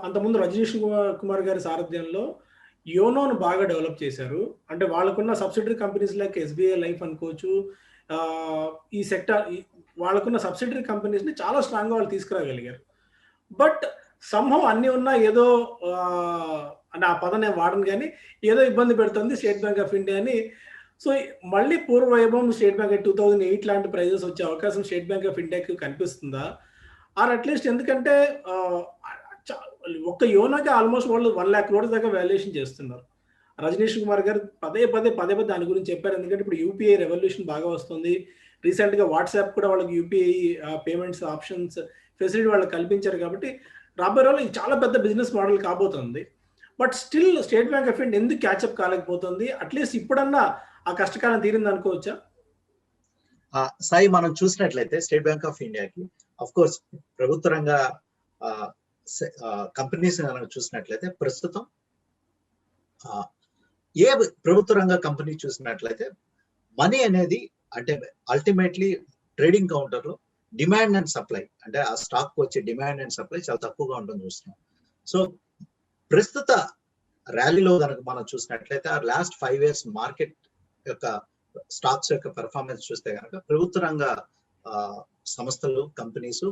అంతకుముందు రజనీష్ కుమార్ గారి సారథ్యంలో యోనోను బాగా డెవలప్ చేశారు. అంటే వాళ్ళకున్న subsidiary companies like SBI life అనుకోవచ్చు, ఈ సెక్టర్ వాళ్ళకున్న సబ్సిడరీ కంపెనీస్ని చాలా స్ట్రాంగ్గా వాళ్ళు తీసుకురాగలిగారు. బట్ సంభవం అన్నీ ఉన్నా ఏదో అంటే ఆ పదం నేను వాడను కానీ ఏదో ఇబ్బంది పెడుతుంది స్టేట్ బ్యాంక్ ఆఫ్ ఇండియాని. సో మళ్ళీ పూర్వవైభవం స్టేట్ బ్యాంక్ 2008 లాంటి ప్రైజెస్ వచ్చే అవకాశం స్టేట్ బ్యాంక్ ఆఫ్ ఇండియాకి కనిపిస్తుందా? ఆర్ అట్లీస్ట్ ఎందుకంటే ఒక్క యోనాకి ఆల్మోస్ట్ వాళ్ళు 1 lakh crores దాకా వాల్యుయేషన్ చేస్తున్నారు. రజనీష్ కుమార్ గారు పదే పదే దాని గురించి చెప్పారు. ఎందుకంటే ఇప్పుడు యూపీఐ రెవల్యూషన్ బాగా వస్తుంది. రీసెంట్గా వాట్సాప్ కూడా వాళ్ళకి యూపీఐ పేమెంట్స్ ఆప్షన్స్ ఫెసిలిటీ వాళ్ళకి కల్పించారు. కాబట్టి రాబోయే రోజుల్లో ఇది చాలా పెద్ద బిజినెస్ మోడల్ కాబోతుంది. But still state Bank of India ఎందుకు క్యాచ్అప్ కాలేకపోతుంది? అట్లీస్ట్ ఇప్పుడన్నా ఆ కష్టకాలం తీరింది అనుకోవచ్చా? సాయి, మనం చూసినట్లయితే స్టేట్ బ్యాంక్ ఆఫ్ ఇండియాకి అఫ్ కోర్స్ ప్రభుత్వ రంగ కంపెనీస్ చూసినట్లయితే ప్రస్తుతం ఏ ప్రభుత్వ రంగ కంపెనీ చూసినట్లయితే మనీ అనేది అంటే అల్టిమేట్లీ ట్రేడింగ్ కౌంటర్ లో డిమాండ్ అండ్ సప్లై, అంటే ఆ స్టాక్ వచ్చే డిమాండ్ అండ్ సప్లై చాలా తక్కువగా ఉంటుంది చూస్తున్నాం. సో ప్రస్తుత ర్యాలీలో కనుక మనం చూసినట్లయితే ఆ లాస్ట్ 5 years మార్కెట్ యొక్క స్టాక్స్ యొక్క పెర్ఫార్మెన్స్ చూస్తే కనుక ప్రభుత్వ రంగ సంస్థలు కంపెనీస్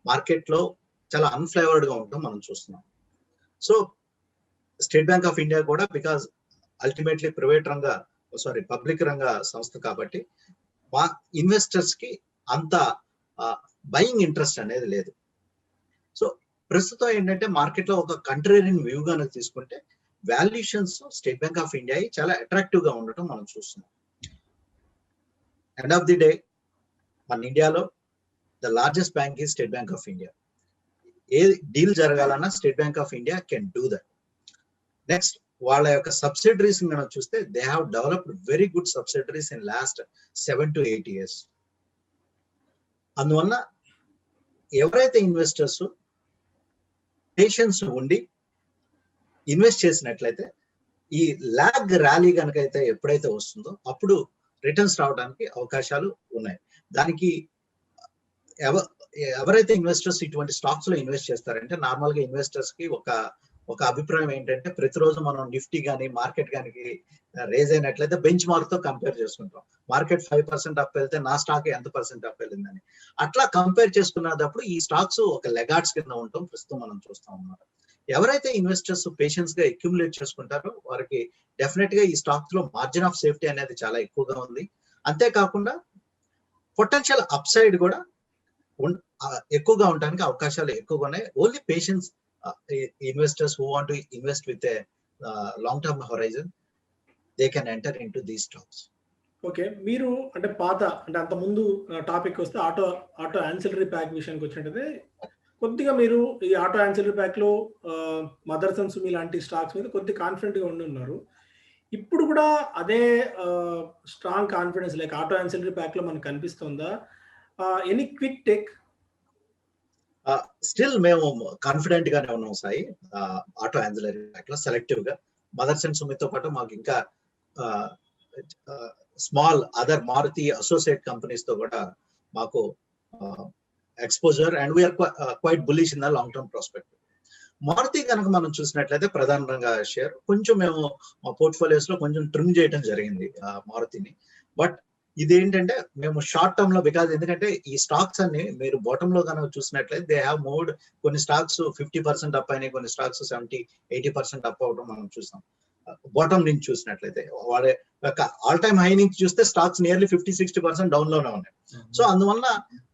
మార్కెట్ లో చాలా అన్ఫ్లేవర్డ్ గా ఉండటం మనం చూస్తున్నాం. So state Bank of India కూడా బికాజ్ అల్టిమేట్లీ పబ్లిక్ రంగ సంస్థ కాబట్టి ఇన్వెస్టర్స్ కి అంత బయింగ్ ఇంట్రెస్ట్ అనేది లేదు. సో ప్రస్తుతం ఏంటంటే మార్కెట్ లో ఒక కంట్రేరియన్ వ్యూ గా తీసుకుంటే valuations state Bank of India చాలా అట్రాక్టివ్ గా ఉండటం మనం చూస్తున్నాం. ఎండ్ ఆఫ్ ది డే మన ఇండియాలో ద లార్జెస్ట్ బ్యాంక్ ఈ స్టేట్ బ్యాంక్ ఆఫ్ ఇండియా. ఏ డీల్ జరగాలన్నా State Bank of India can do that. Next వాళ్ళ యొక్క సబ్సిడరీస్ మనం చూస్తే they have developed very good subsidiaries in last 7 to 8 years. అందువల్ల ఎవరైతే ఇన్వెస్టర్స్ పేషెన్స్ ఉండి ఇన్వెస్ట్ చేసినట్లయితే ఈ ల్యాగ్ ర్యాలీ కనుక అయితే ఎప్పుడైతే వస్తుందో అప్పుడు రిటర్న్స్ రావడానికి అవకాశాలు ఉన్నాయి. దానికి ఎవరైతే ఇన్వెస్టర్స్ ఇటువంటి స్టాక్స్ లో ఇన్వెస్ట్ చేస్తారంటే నార్మల్ గా ఇన్వెస్టర్స్ కి ఒక అభిప్రాయం ఏంటంటే ప్రతిరోజు మనం నిఫ్టీ కానీ మార్కెట్ కానీ రేజ్ అయినట్లయితే బెంచ్ మార్క్ తో కంపేర్ చేసుకుంటాం. మార్కెట్ 5% అప్ వెళ్తే నా స్టాక్ ఎంత % అప్ వెళ్ళిందని అట్లా కంపేర్ చేసుకున్నప్పుడు ఈ స్టాక్స్ ఒక లెగార్డ్స్ కింద ఉండటం ప్రస్తుతం మనం చూస్తాం అన్నమాట. ఎవరైతే ఇన్వెస్టర్స్ పేషెన్స్ గా అక్యుములేట్ చేసుకుంటారో వారికి డెఫినెట్ గా ఈ స్టాక్స్ లో మార్జిన్ ఆఫ్ సేఫ్టీ అనేది చాలా ఎక్కువగా ఉంది. అంతేకాకుండా పొటెన్షియల్ అప్సైడ్ కూడా ఎక్కువగా ఉండడానికి అవకాశాలు ఎక్కువగా ఉన్నాయి. Only patience investors who want to invest with a long term horizon they can enter in to these stocks. Okay, మీరు అంటే అంటే అంత ముందు టాపిక్ వస్తే ఆటో యాన్సిలరీ ప్యాక్ విషయానికి వచ్చినట్టయితే కొద్దిగా మీరు ఈ ఆటో యాన్సిలరీ ప్యాక్ లో మదర్సన్ సుమి లాంటి స్టాక్స్ మీద కొద్దిగా కాన్ఫిడెంట్ గా ఉండి ఉన్నారు. ఇప్పుడు కూడా అదే strong confidence like auto ancillary pack లో మనకు కనిపిస్తుందా? Any quick take? స్టిల్ మేము కాన్ఫిడెంట్ గానే ఉన్నాం సాయి. ఆటో యాన్సిలరీ ప్యాక్ లో సెలెక్టివ్ గా మదర్సన్ సుమితో పాటు మాకు ఇంకా small other Maruti associate companies తో కూడా మాకు exposure and we are quite bullish in the long term prospect. Maruti కనుక మనం చూసినట్లయితే ప్రధానంగా షేర్ కొంచెం మేము మా పోర్ట్ఫోలియోస్ లో కొంచెం ట్రిమ్ చేయడం జరిగింది మారుతిని. బట్ ఇదేంటంటే మేము షార్ట్ టర్మ్ లో బికాజ్ ఎందుకంటే ఈ స్టాక్స్ అన్ని మీరు బాటమ్ లో కనుక చూసినట్లయితే దే హ్యావ్ మూవ్డ్. కొన్ని స్టాక్స్ 50% అప్ అయినాయి, కొన్ని స్టాక్స్ 70-80% అప్ అవడం మనం చూసాం. బాటమ్ నుంచి చూసినట్లయితే వాడే ఆల్ టైమ్ హై నుంచి చూస్తే స్టాక్స్ నియర్లీ 50-60% డౌన్ లోనే ఉన్నాయి. సో అందువల్ల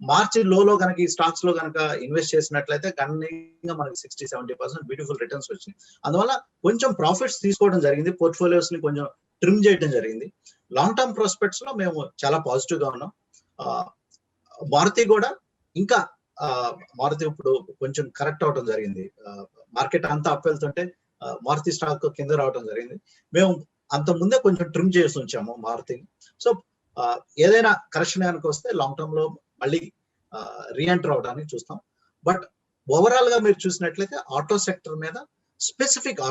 మార్చి లోలో కనుక ఈ స్టాక్స్ లో కనుక ఇన్వెస్ట్ చేసినట్లయితే గణనీయంగా మనకి 60-70% బ్యూటిఫుల్ రిటర్న్స్ వచ్చినాయి. అందువల్ల కొంచెం ప్రాఫిట్స్ తీసుకోవడం జరిగింది, పోర్ట్ఫోలియోస్ ని కొంచెం ట్రిమ్ చేయడం జరిగింది. లాంగ్ టర్మ్ ప్రాస్పెక్ట్స్ లో మేము చాలా పాజిటివ్ గా ఉన్నాం. మారుతి కూడా ఇంకా మారుతి ఇప్పుడు కొంచెం కరెక్ట్ అవడం జరిగింది. మార్కెట్ అంతా అప్ వెళ్తుంటే మారుతి స్టాక్ కింద రావడం జరిగింది. మేము అంత ముందే కొంచెం ట్రిమ్ చేసి ఉంచాము మారుతిని. సో ఏదైనా కరెక్షన్ కనుక వస్తే లాంగ్ టర్మ్ లో మళ్ళీ రీఎంటర్ అవడానికి చూస్తాం. బట్ ఓవరాల్ గా మీరు చూసినట్లయితే ఆటో సెక్టర్ మీద స్పెసిఫిక్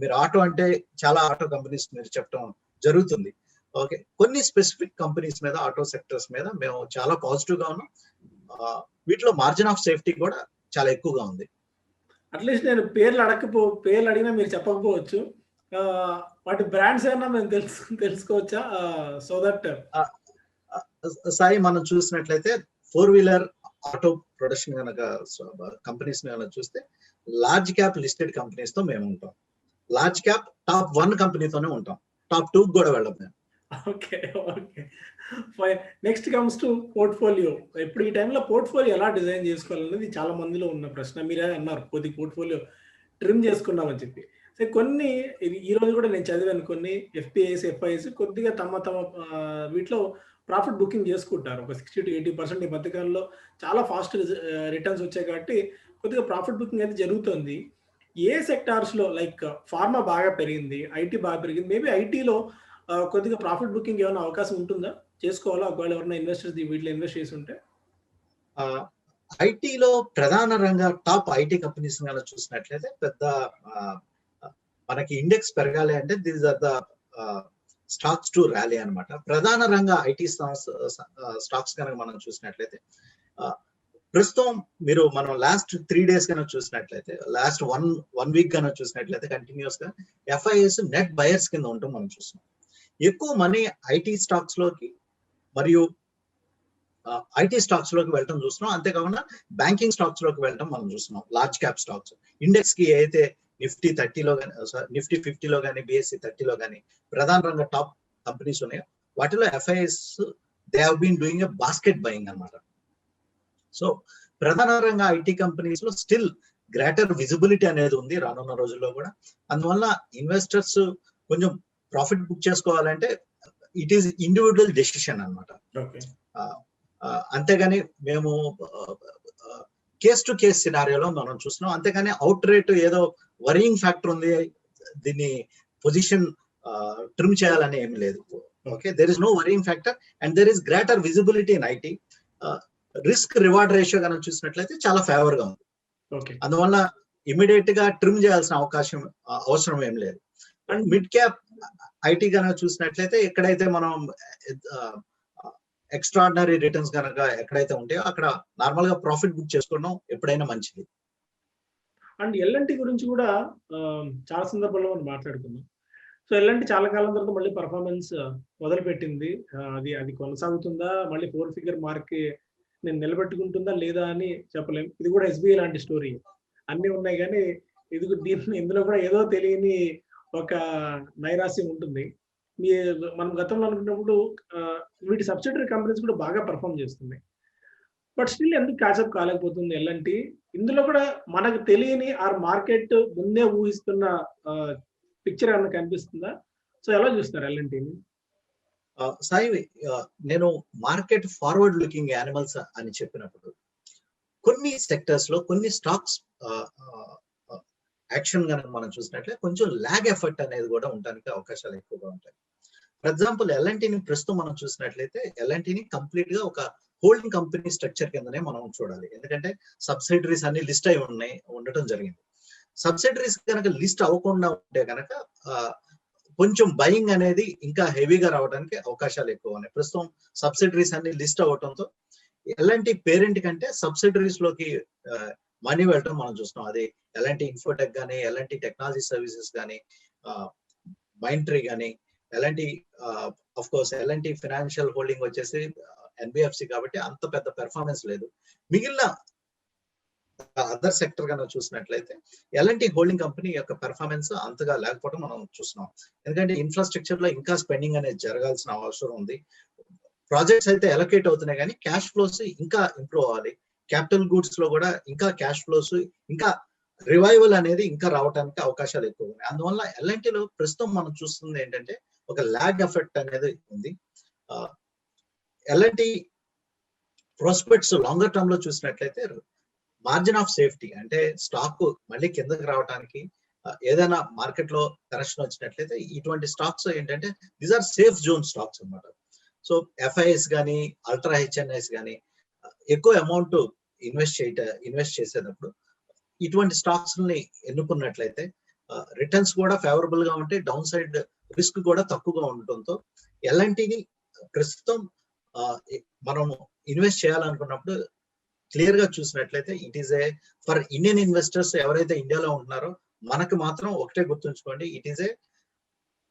మీరు ఆటో అంటే చాలా ఆటో కంపెనీస్ మీరు చెప్పడం జరుగుతుంది. ఓకే, కొన్ని స్పెసిఫిక్ కంపెనీస్ మీద ఆటో సెక్టర్స్ మీద మేము చాలా పాజిటివ్ గా ఉన్నాం. వీటిలో మార్జిన్ ఆఫ్ సేఫ్టీ కూడా చాలా ఎక్కువగా ఉంది. అట్లీస్ట్ నేను పేర్లు అడిగినా మీరు చెప్పకపోవచ్చు. వాటి బ్రాండ్స్ అయినా మేము తెలుసుకోవచ్చా? సో దట్ సాయి మనం చూసినట్లయితే 4-వీలర్ ఆటో ప్రొడక్షన్ కనుక కంపెనీస్ కనుక చూస్తే లార్జ్ క్యాప్ లిస్టెడ్ కంపెనీస్ తో మేము ఉంటాం. లార్జ్ క్యాప్ టాప్ 1 కంపెనీతోనే ఉంటాం, టాప్ 2 కూడా వెళ్ళం మేము. Okay okay fine. Next comes to portfolio. ఇప్పుడు ఈ టైంలో పోర్ట్ఫోలియో ఎలా డిజైన్ చేసుకోవాలనేది చాలా మందిలో ఉన్న ప్రశ్న. మీరే అన్నారు కొద్ది పోర్ట్ఫోలియో ట్రిమ్ చేసుకున్నామని చెప్పి. సో కొన్ని ఈ రోజు కూడా నేను చదివాను, కొన్ని ఎఫ్ఐఎస్ కొద్దిగా తమ వీటిలో ప్రాఫిట్ బుకింగ్ చేసుకుంటారు. ఒక 60-80% ఈ మధ్యకాలంలో చాలా ఫాస్ట్ రిటర్న్స్ వచ్చాయి కాబట్టి కొద్దిగా ప్రాఫిట్ బుకింగ్ అయితే జరుగుతుంది. ఏ సెక్టార్స్ లో లైక్ ఫార్మా బాగా పెరిగింది, ఐటీ బాగా పెరిగింది, మేబీ ఐటీలో కొద్దిగా ప్రాఫిట్ బుకింగ్ ఏమైనా అవకాశం ఉంటుందా? చేసుకోవాలా ఒకవేళ ఎవరైనా ఇన్వెస్టర్స్ వీటిలో ఇన్వెస్ట్ చేసి ఉంటే? ఐటీలో ప్రధాన రంగ టాప్ ఐటీ కంపెనీస్ చూసినట్లయితే పెద్ద మనకి ఇండెక్స్ పెరగాలి అంటే these are the stocks to rally అనమాట. ప్రధాన రంగ ఐటీ స్టాక్స్ కనుక మనం చూసినట్లయితే ప్రస్తుతం మనం లాస్ట్ 3 days కనుక చూసినట్లయితే, లాస్ట్ వన్ వీక్ కనుక చూసినట్లయితే కంటిన్యూస్ గా ఎఫ్ఐఎస్ నెట్ బయర్స్ కింద ఉంటాం మనం చూస్తున్నాం. ఎక్కువ మనీ ఐటీ స్టాక్స్ లోకి మరియు ఐటీ స్టాక్స్ లోకి వెళ్ళడం చూస్తున్నాం. అంతేకాకుండా బ్యాంకింగ్ స్టాక్స్ లోకి వెళ్ళడం మనం చూస్తున్నాం. లార్జ్ క్యాప్ స్టాక్స్ ఇండెక్స్ కి అయితే నిఫ్టీ 30లో కానీ నిఫ్టీ 50లో కానీ BSE 30లో కానీ ప్రధాన రంగ టాప్ కంపెనీస్ ఉన్నాయో వాటిలో FIIs they have been doing a basket buying అన్నమాట. సో ప్రధాన రంగ ఐటీ కంపెనీస్ లో స్టిల్ గ్రేటర్ విజిబిలిటీ అనేది ఉంది రానున్న రోజుల్లో కూడా. అందువల్ల ఇన్వెస్టర్స్ కొంచెం ప్రాఫిట్ బుక్ చేసుకోవాలంటే ఇట్ ఈస్ ఇండివిజువల్ డెసిషన్ అనమాట. అంతేగాని మేము కేస్ టు కేస్ సినారియోలో మనం చూస్తున్నాం. అంతేగాని అవుట్ రేట్ ఏదో వరింగ్ ఫ్యాక్టర్ ఉంది, దీన్ని పొజిషన్ ట్రిమ్ చేయాలని ఏమి లేదు. Okay, there is no worrying factor and there is greater visibility in IT. Risk reward ratio కనుక చూసినట్లయితే చాలా ఫేవర్ గా ఉంది. అందువల్ల ఇమీడియట్ గా ట్రిమ్ చేయాల్సిన అవసరం ఏం లేదు. అండ్ మిడ్ క్యాప్ ఐటీ కనుక చూసినట్లయితే ఎక్కడైతే మనం ఎక్స్ట్రాడినరీ రిటర్న్స్ కనుక ఎక్కడైతే ఉంటాయో అక్కడ నార్మల్ గా ప్రాఫిట్ బుక్ చేసుకోవడం ఎప్పుడైనా మంచిది. అండ్ ఎల్ఎన్టీ గురించి కూడా చాలా సందర్భాల్లో మనం మాట్లాడుకున్నాం. సో ఎల్ఎన్టీ చాలా కాలం తర్వాత మళ్ళీ పర్ఫార్మెన్స్ మొదలుపెట్టింది. అది కొనసాగుతుందా, మళ్ళీ 4 figure మార్క్ నేను నిలబెట్టుకుంటుందా లేదా అని చెప్పలేము. ఇది కూడా ఎస్బీఐ లాంటి స్టోరీ, అన్ని ఉన్నాయి కానీ ఇందులో కూడా ఏదో తెలియని ఒక నైరాశ్యం ఉంటుంది. మీ మనం గతంలో అనుకున్నప్పుడు వీటి సబ్సిడరీ కంపెనీస్ కూడా బాగా పెర్ఫార్మ్ చేస్తున్నాయి. బట్ స్టిల్ ఎందుకు క్యాచప్ కాలేకపోతుంది ఎల్&టి? ఇందులో కూడా మనకు తెలియని మార్కెట్ ముందే ఊహిస్తున్న పిక్చర్ ఏమన్నా కనిపిస్తుందా? సో ఎలా చూస్తారు ఎల్&టిని? సాయి, నేను మార్కెట్ ఫార్వర్డ్ లుకింగ్ యానిమల్స్ అని చెప్పినప్పుడు కొన్ని సెక్టర్స్ లో కొన్ని స్టాక్స్ యాక్షన్ కనుక మనం చూసినట్లే కొంచెం లాగ్ ఎఫెక్ట్ అనేది కూడా ఉండడానికి అవకాశాలు ఎక్కువగా ఉంటాయి. ఫర్ ఎగ్జాంపుల్ ఎల్&టిని ప్రస్తుతం మనం చూసినట్లయితే ఎల్&టిని కంప్లీట్ గా ఒక హోల్డింగ్ కంపెనీ స్ట్రక్చర్ కిందనే మనం చూడాలి. ఎందుకంటే సబ్సిడరీస్ అన్ని లిస్ట్ అయి ఉండటం జరిగింది. సబ్సిడరీస్ కనుక లిస్ట్ అవ్వకుండా ఉంటే కనుక కొంచెం బయింగ్ అనేది ఇంకా హెవీగా రావడానికి అవకాశాలు ఎక్కువ ఉన్నాయి. ప్రస్తుతం సబ్సిడరీస్ అన్ని లిస్ట్ అవ్వడంతో ఎల్&టి పేరెంట్ కంటే సబ్సిడరీస్ లోకి మనీ వెళ్ళడం మనం చూస్తున్నాం. అది ఎల్&టి ఇన్ఫోటెక్ కానీ, ఎల్&టి టెక్నాలజీ సర్వీసెస్ కానీ, మైంట్రీ కానీ, L&T of course L&T financial holding వచ్చేసి ఎన్బిఎఫ్సి కాబట్టి అంత పెద్ద పెర్ఫార్మెన్స్ లేదు. మిగిలిన అదర్ సెక్టర్ కనుక చూసినట్లయితే ఎల్&టి హోల్డింగ్ కంపెనీ యొక్క పెర్ఫార్మెన్స్ అంతగా లేకపోవడం మనం చూస్తున్నాం. ఎందుకంటే ఇన్ఫ్రాస్ట్రక్చర్ లో ఇంకా స్పెండింగ్ అనేది జరగాల్సిన అవసరం ఉంది. ప్రాజెక్ట్స్ అయితే అలొకేట్ అవుతున్నాయి కానీ క్యాష్ ఫ్లోస్ ఇంకా ఇంప్రూవ్ అవ్వాలి. క్యాపిటల్ గూడ్స్ లో కూడా ఇంకా క్యాష్ ఫ్లోస్, ఇంకా రివైవల్ అనేది ఇంకా రావడానికి అవకాశాలు ఎక్కువ ఉన్నాయి. అందువల్ల ఎల్&టిలో ప్రస్తుతం మనం చూస్తుంది ఏంటంటే ఒక లాగ్ ఎఫెక్ట్ అనేది ఉంది. ఎల్&టి ప్రాస్పెక్ట్స్ లాంగర్ టర్మ్ లో చూసినట్లయితే మార్జిన్ ఆఫ్ సేఫ్టీ అంటే స్టాక్ మళ్ళీ కిందకి రావడానికి ఏదైనా మార్కెట్ లో కరెక్షన్ వచ్చినట్లయితే ఇటువంటి స్టాక్స్ ఏంటంటే these are safe zone stocks అన్నమాట. సో ఎఫ్ఐఎస్ కానీ, అల్ట్రా హెచ్ఎన్ఐస్ కానీ ఎక్కువ అమౌంట్ ఇన్వెస్ట్ చేసేటప్పుడు ఇటువంటి స్టాక్స్ ని ఎన్నుకున్నట్లయితే రిటర్న్స్ కూడా ఫేవరబుల్ గా ఉంటే, డౌన్ సైడ్ రిస్క్ కూడా తక్కువగా ఉండటంతో ఎల్&టిని ప్రస్తుతం మనం ఇన్వెస్ట్ చేయాలనుకున్నప్పుడు క్లియర్ గా చూసినట్లయితే it is a for Indian investors ఎవరైతే ఇండియాలో ఉంటున్నారో మనకు మాత్రం ఒకటే గుర్తుంచుకోండి, it is a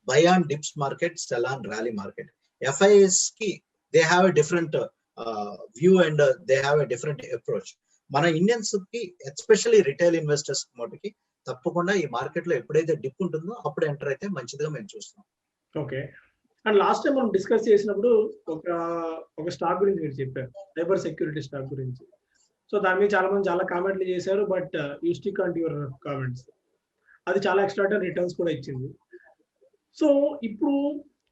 buy on dips market, sell on rally market. FIs కి they have a different view and they have a different approach. మన ఇండియన్స్ కి ఎస్పెషల్లీ రిటైల్ ఇన్వెస్టర్స్ మటుకి తప్పకుండా ఈ మార్కెట్ లో ఎప్పుడైతే డిప్ ఉంటుందో అప్పుడు ఎంటర్ అయితే మంచిదిగా మేము చూస్తాం. ఓకే. అండ్ లాస్ట్ టైం మనం డిస్కస్ చేసినప్పుడు ఒక స్టాక్ గురించి మీరు చెప్పారు, సైబర్ సెక్యూరిటీ స్టాక్ గురించి. సో దాని మీద చాలా మంది చాలా కామెంట్లు చేశారు, but you stick on your comments. అది చాలా ఎక్స్ట్రాడనరీ రిటర్న్స్ కూడా ఇచ్చింది. సో ఇప్పుడు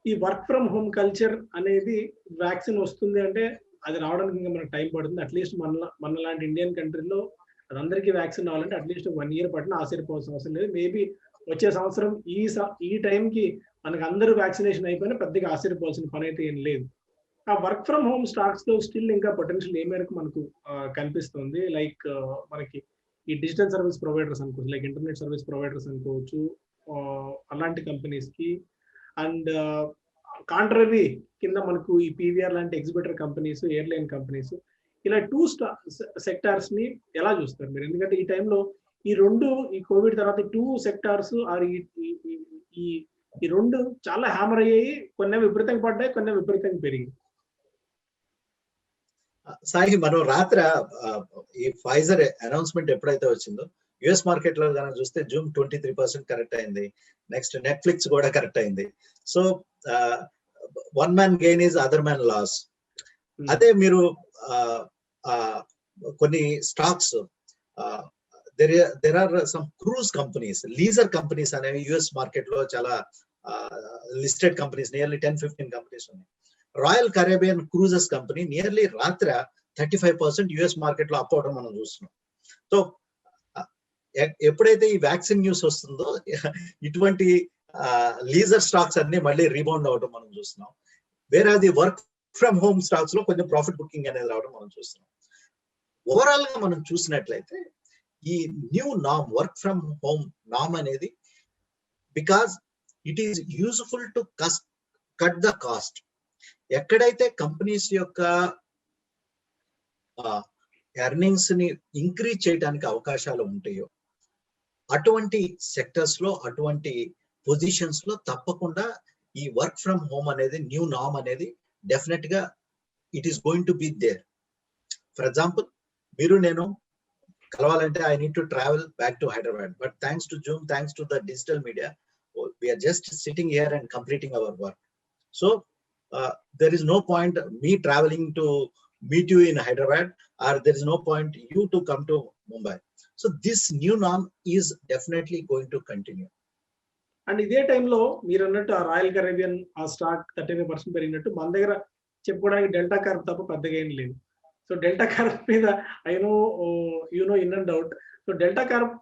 ఈ వర్క్ ఫ్రమ్ హోమ్ కల్చర్ అనేది వ్యాక్సిన్ వస్తుంది అంటే అది రావడానికి ఇంకా మనకు టైం పడుతుంది. అట్లీస్ట్ మన లాంటి ఇండియన్ కంట్రీలో అది అందరికీ వ్యాక్సిన్ రావాలంటే అట్లీస్ట్ 1 year పట్టిన ఆశ్చర్యపోవాల్సిన అవసరం లేదు. మేబీ వచ్చే సంవత్సరం ఈ టైంకి మనకి అందరూ వ్యాక్సినేషన్ అయిపోయినా పెద్దగా ఆశ్చర్యపోవాల్సిన పని అయితే ఏం లేదు. ఆ వర్క్ ఫ్రమ్ హోమ్ స్టాక్స్ లో స్టిల్ ఇంకా పొటెన్షియల్ ఏ మేరకు మనకు కనిపిస్తుంది? లైక్ మనకి ఈ డిజిటల్ సర్వీస్ ప్రొవైడర్స్ అనుకోవచ్చు, లైక్ ఇంటర్నెట్ సర్వీస్ ప్రొవైడర్స్ అనుకోవచ్చు, అలాంటి కంపెనీస్ కి. అండ్ కాంట్రరీ కింద మనకు ఈ పీవీఆర్ లాంటి ఎగ్జిబిటర్ కంపెనీస్, ఎయిర్లైన్ కంపెనీస్, ఇలా 2 సెక్టార్స్ ని ఎలా చూస్తారు మీరు? ఎందుకంటే ఈ టైంలో ఈ కోవిడ్ తర్వాత 2 సెక్టార్స్ ఈ 2 చాలా హ్యామర్ అయ్యాయి. కొన్ని విపరీతంగా పడ్డాయి, కొన్ని విపరీతంగా పెరిగాయి. సాయి, మనం రాత్రి ఈ ఫైజర్ అనౌన్స్మెంట్ ఎప్పుడైతే వచ్చిందో యుఎస్ మార్కెట్ లో కనుక చూస్తే జూమ్ 23% కరెక్ట్ అయింది. నెక్స్ట్ నెట్ఫ్లిక్స్ కూడా కరెక్ట్ అయింది. So one man gain is other man loss. అదే మీరు కొన్ని stocks there are some cruise companies, leisure companies అనేవి యుఎస్ మార్కెట్ లో చాలా లిస్టెడ్ కంపెనీస్, నియర్లీ 10-15 కంపెనీస్ ఉన్నాయి. Royal Caribbean cruises company nearly రాత్రి 35% యుఎస్ మార్కెట్ లో అప్ అవడం మనం చూస్తున్నాం. సో ఎప్పుడైతే ఈ వ్యాక్సిన్ న్యూస్ వస్తుందో ఇటువంటి లీజర్ స్టాక్స్ అన్ని మళ్ళీ రీబౌండ్ అవడం మనం చూస్తున్నాం. వేరే అది వర్క్ ఫ్రమ్ హోమ్ స్టాక్స్ లో కొంచెం ప్రాఫిట్ బుకింగ్ అనేది రావడం మనం చూస్తున్నాం. ఓవరాల్ గా మనం చూసినట్లయితే ఈ న్యూ నామ్, వర్క్ ఫ్రమ్ హోమ్ నామ్ అనేది because it is useful to cut the cost. ఎక్కడైతే కంపెనీస్ యొక్క ఎర్నింగ్స్ ని ఇంక్రీజ్ చేయడానికి అవకాశాలు ఉంటాయో అటువంటి సెక్టర్స్ లో, అటువంటి పొజిషన్స్ లో తప్పకుండా ఈ వర్క్ ఫ్రమ్ హోమ్ అనేది, న్యూ నామ్ అనేది డెఫినెట్ గా it is going to be there. For example, మీరు నేను కలవాలంటే I need to travel back to Hyderabad. But thanks to Zoom, thanks to the digital media, we are just sitting here and completing our work. So there is no point me traveling to meet you in Hyderabad, or there is no point you to come to Mumbai. So this new norm is definitely going to continue. And ఇదే టైంలో మీరు అన్నట్టు ఆ royal Caribbean ఆ stock 35% పెరిగినట్టు మన దగ్గర చెప్పుకోవడానికి డెల్టా కార్ప్ తప్ప పెద్దగా ఏం లేదు. సో డెల్టా కార్ప్ మీద I know in and out. So delta Corp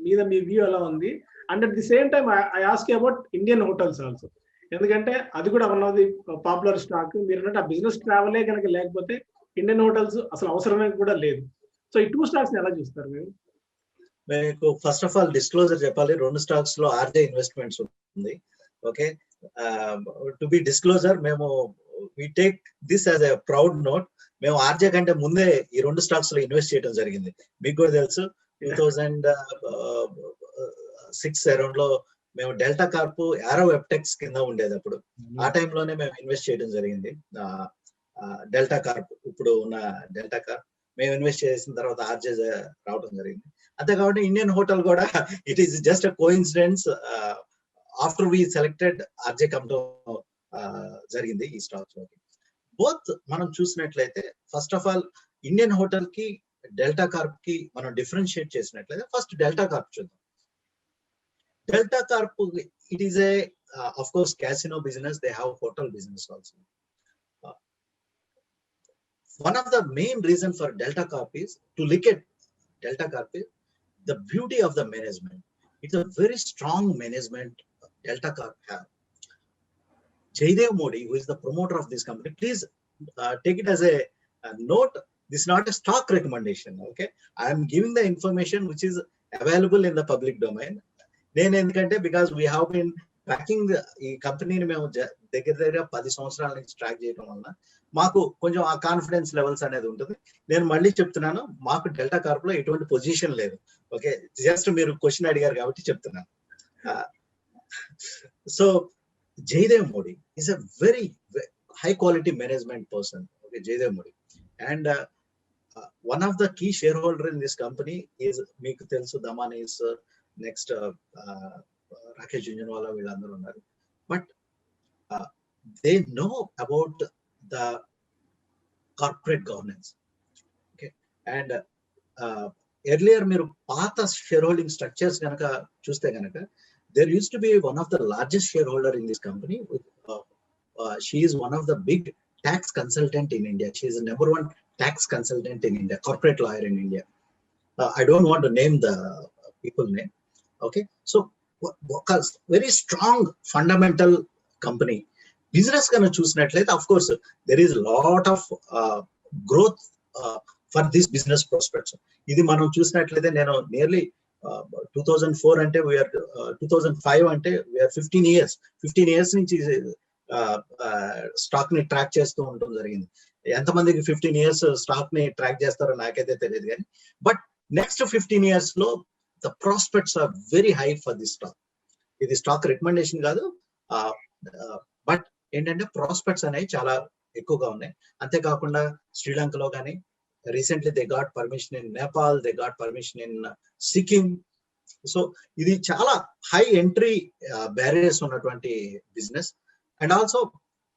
మీద మీ వ్యూ ఎలా ఉంది? And at the same time I ask about Indian hotels also, ఎందుకంటే అది కూడా one of the popular stock. మీరు అన్నట్టు ఆ బిజినెస్ ట్రావెలే కనుక లేకపోతే ఇండియన్ హోటల్స్ అసలు అవసరమే కూడా లేదు. సో ఈ 2 స్టాక్స్ ఎలా చూస్తారు మీరు? మీకు ఫస్ట్ ఆఫ్ ఆల్ డిస్క్లోజర్ చెప్పాలి, 2 స్టాక్స్ లో ఆర్జే ఇన్వెస్ట్మెంట్స్ ఉంది. ఓకే, టు బి డిస్క్లోజర్, మేము we take this as a proud note. మేము ఆర్జే కంటే ముందే ఈ 2 స్టాక్స్ లో ఇన్వెస్ట్ చేయడం జరిగింది. మీకు కూడా తెలుసు 2006 అరౌండ్ లో మేము డెల్టా కార్ప్ యారో వెబ్టెక్స్ కింద ఉండేది. అప్పుడు ఆ టైంలోనే మేము ఇన్వెస్ట్ చేయడం జరిగింది. డెల్టా కార్ప్, ఇప్పుడు ఉన్న డెల్టా కార్ప్ మేము ఇన్వెస్ట్ చేసిన తర్వాత ఆర్జే రావడం జరిగింది. అంతే కాబట్టి ఇండియన్ హోటల్ కూడా it is just a coincidence. After we selected RJ come to జరిగింది ఈ స్టాక్స్ లోకి. బోత్ మనం చూసినట్లయితే first of all Indian hotel కి డెల్టా కార్ప్ కి మనం డిఫరెన్షియేట్ చేసినట్లయితే ఫస్ట్ డెల్టా కార్ప్ చూద్దాం. Delta Corp, it is a of course casino business, they have hotel business also. One of the main reason for Delta Corp is to look at Delta Corp is the beauty of the management. It's a very strong management Delta Corp have. Jaidev Modi, who is the promoter of this company, please take it as a note. This is not a stock recommendation. Okay, I am giving the information which is available in the public domain. Because we have been tracking ఈ కంపెనీని మేము దగ్గర 10 సంవత్సరాల నుంచి track చేయడం వల్ల మాకు కొంచెం ఆ కాన్ఫిడెన్స్ లెవెల్స్ అనేది ఉంటుంది. నేను మళ్ళీ చెప్తున్నాను, మాకు డెల్టా కార్ప్ లో ఎటువంటి పొజిషన్ లేదు. ఓకే, జస్ట్ మీరు క్వశ్చన్ అడిగారు కాబట్టి చెప్తున్నాను. So Jayadev Modi is a very high quality management person. Okay, Jayadev Modi. And one of the key shareholder in this company is, మీకు తెలుసు, దమానీస్, నెక్స్ట్ రాకేష్ జుంజున్వాలా, వీళ్ళందరూ ఉన్నారు. But they know about the corporate governance. Okay, and earlier మీరు పాత share holding structures కనుక చూస్తే కనుక, there used to be one of the largest shareholder in this company. She is one of the big tax consultant in India. She is the number 1 tax consultant in India, corporate lawyer in India. I don't want to name the people name. Okay, so very strong fundamental company. Business kana chusinatleyte, of course there is a lot of growth for this business prospects. Idi manam chusinatleyte, nenu nearly 2004 ante we are 2005 ante we are 15 years నుంచి stock ని track చేస్తూ ఉండడం జరిగింది. ఎంతమందికి 15 years stock ని track చేస్తారో నాకైతే తెలియదు, కానీ బట్ నెక్స్ట్ 15 years లో the prospects are very high for this stock. ఇది స్టాక్ రికమెండేషన్ కాదు, బట్ ఏంటంటే ప్రాస్పెక్ట్స్ అనేవి చాలా ఎక్కువగా ఉన్నాయి. అంతేకాకుండా శ్రీలంకలో కానీ recently they got permission in Nepal, they got permission in Sikkim. So ఇది చాలా హై ఎంట్రీ బ్యారియర్స్ ఉన్నటువంటి business and also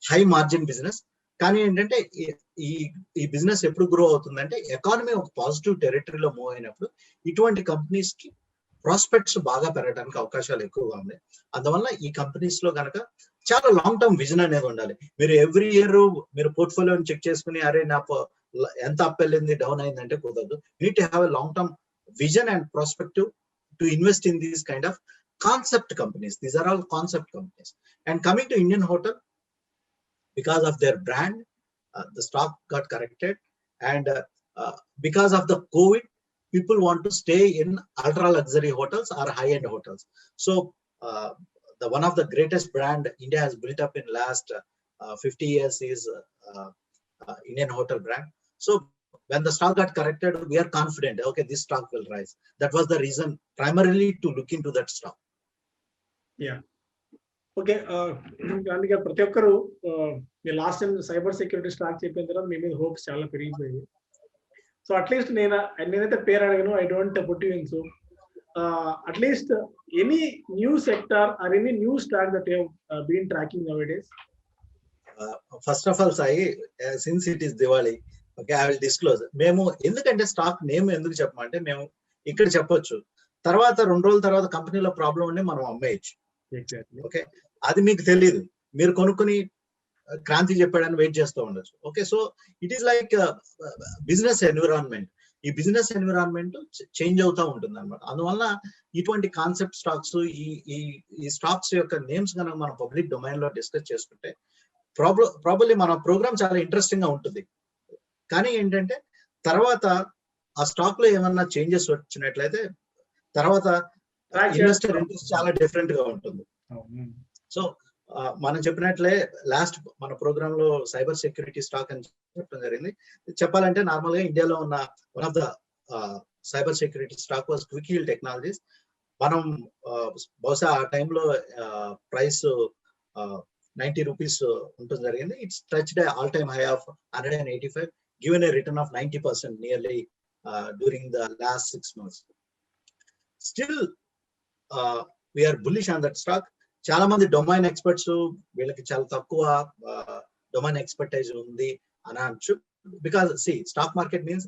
high margin business. కానీ ఏంటంటే ఈ బిజినెస్ ఎప్పుడు గ్రో అవుతుందంటే ఎకానమీ ఒక పాజిటివ్ టెరిటరీలో మూవ్ అయినప్పుడు ఇటువంటి కంపెనీస్ కి ప్రాస్పెక్ట్స్ బాగా పెరగడానికి అవకాశాలు ఎక్కువగా ఉన్నాయి. అందువల్ల ఈ కంపెనీస్ లో కనుక చాలా లాంగ్ టర్మ్ విజన్ అనేది ఉండాలి. మీరు ఎవ్రీ ఇయర్ మీరు పోర్ట్ఫోలియోని చెక్ చేసుకుని అరే నా ఎంత అప్ వెళ్ళింది డౌన్ అయిందంటే కుదరదు. You need to have a long term vision and perspective to invest in these kind of concept companies. These are all concept companies. And coming to Indian Hotel, because of their brand, the stock got corrected, and because of the COVID, people want to stay in ultra luxury hotels or high end hotels. So the one of the greatest brand India has built up in last 50 years is Indian Hotel brand. So when the stock got corrected, we are confident, okay, this stock will rise. That was the reason primarily to look into that stock. Yeah. Okay, అందుకే ప్రతి ఒక్కరు last time cyber security stock చెప్పిన తర్వాత మీ మీద hopes చాలా పెరిగిపోయాయి. So at least నేనైతే పేరు అడగను, I don't put you in. So at least any new sector or any new stock that you have been tracking nowadays? First of all Sai, since it is Diwali, okay, I will disclose. మేము ఎందుకంటే stock name ఎందుకు చెప్పమంటే, మేము ఇక్కడ చెప్పొచ్చు, తర్వాత 2 రోజుల తర్వాత కంపెనీలో ప్రాబ్లం ఉండి మనం అమ్మేయచ్చు. ఓకే, అది మీకు తెలియదు, మీరు కొనుక్కుని క్రాంతి చెప్పాడని వెయిట్ చేస్తూ ఉండొచ్చు. Okay, so it is like business environment. ఈ బిజినెస్ ఎన్విరాన్మెంట్ చేంజ్ అవుతూ ఉంటుంది అనమాట. అందువల్ల ఇటువంటి కాన్సెప్ట్ స్టాక్స్, ఈ స్టాక్స్ యొక్క నేమ్స్ కనుక మనం పబ్లిక్ డొమైన్ లో డిస్కస్ చేసుకుంటే ప్రాబబ్లీ మన ప్రోగ్రామ్ చాలా ఇంట్రెస్టింగ్ గా ఉంటుంది. కానీ ఏంటంటే తర్వాత ఆ స్టాక్ లో ఏమన్నా చేంజెస్ వచ్చినట్లయితే తర్వాత ఇన్వెస్టర్ ఇంట్రెస్ట్ చాలా డిఫరెంట్ గా ఉంటుంది. సో మనం చెప్పినట్లే లాస్ట్ మన ప్రోగ్రామ్ లో సైబర్ సెక్యూరిటీ స్టాక్ అని చెప్పడం జరిగింది. చెప్పాలంటే నార్మల్ గా ఇండియాలో ఉన్న one of the cyber security stock was Quick Heal Technologies. మనం బహుశా ఆ టైంలో ప్రైస్ 90 రూపీస్ ఉంటుంది జరిగింది. It's touched all time high of 185, given a return of 90% nearly during the last 6 months. Still we are bullish on that stock. చాలా మంది domain experts వీళ్ళకి చాలా తక్కువ డొమైన్ ఎక్స్పర్టైజ్ ఉంది అని అనొచ్చు. Because see stock market means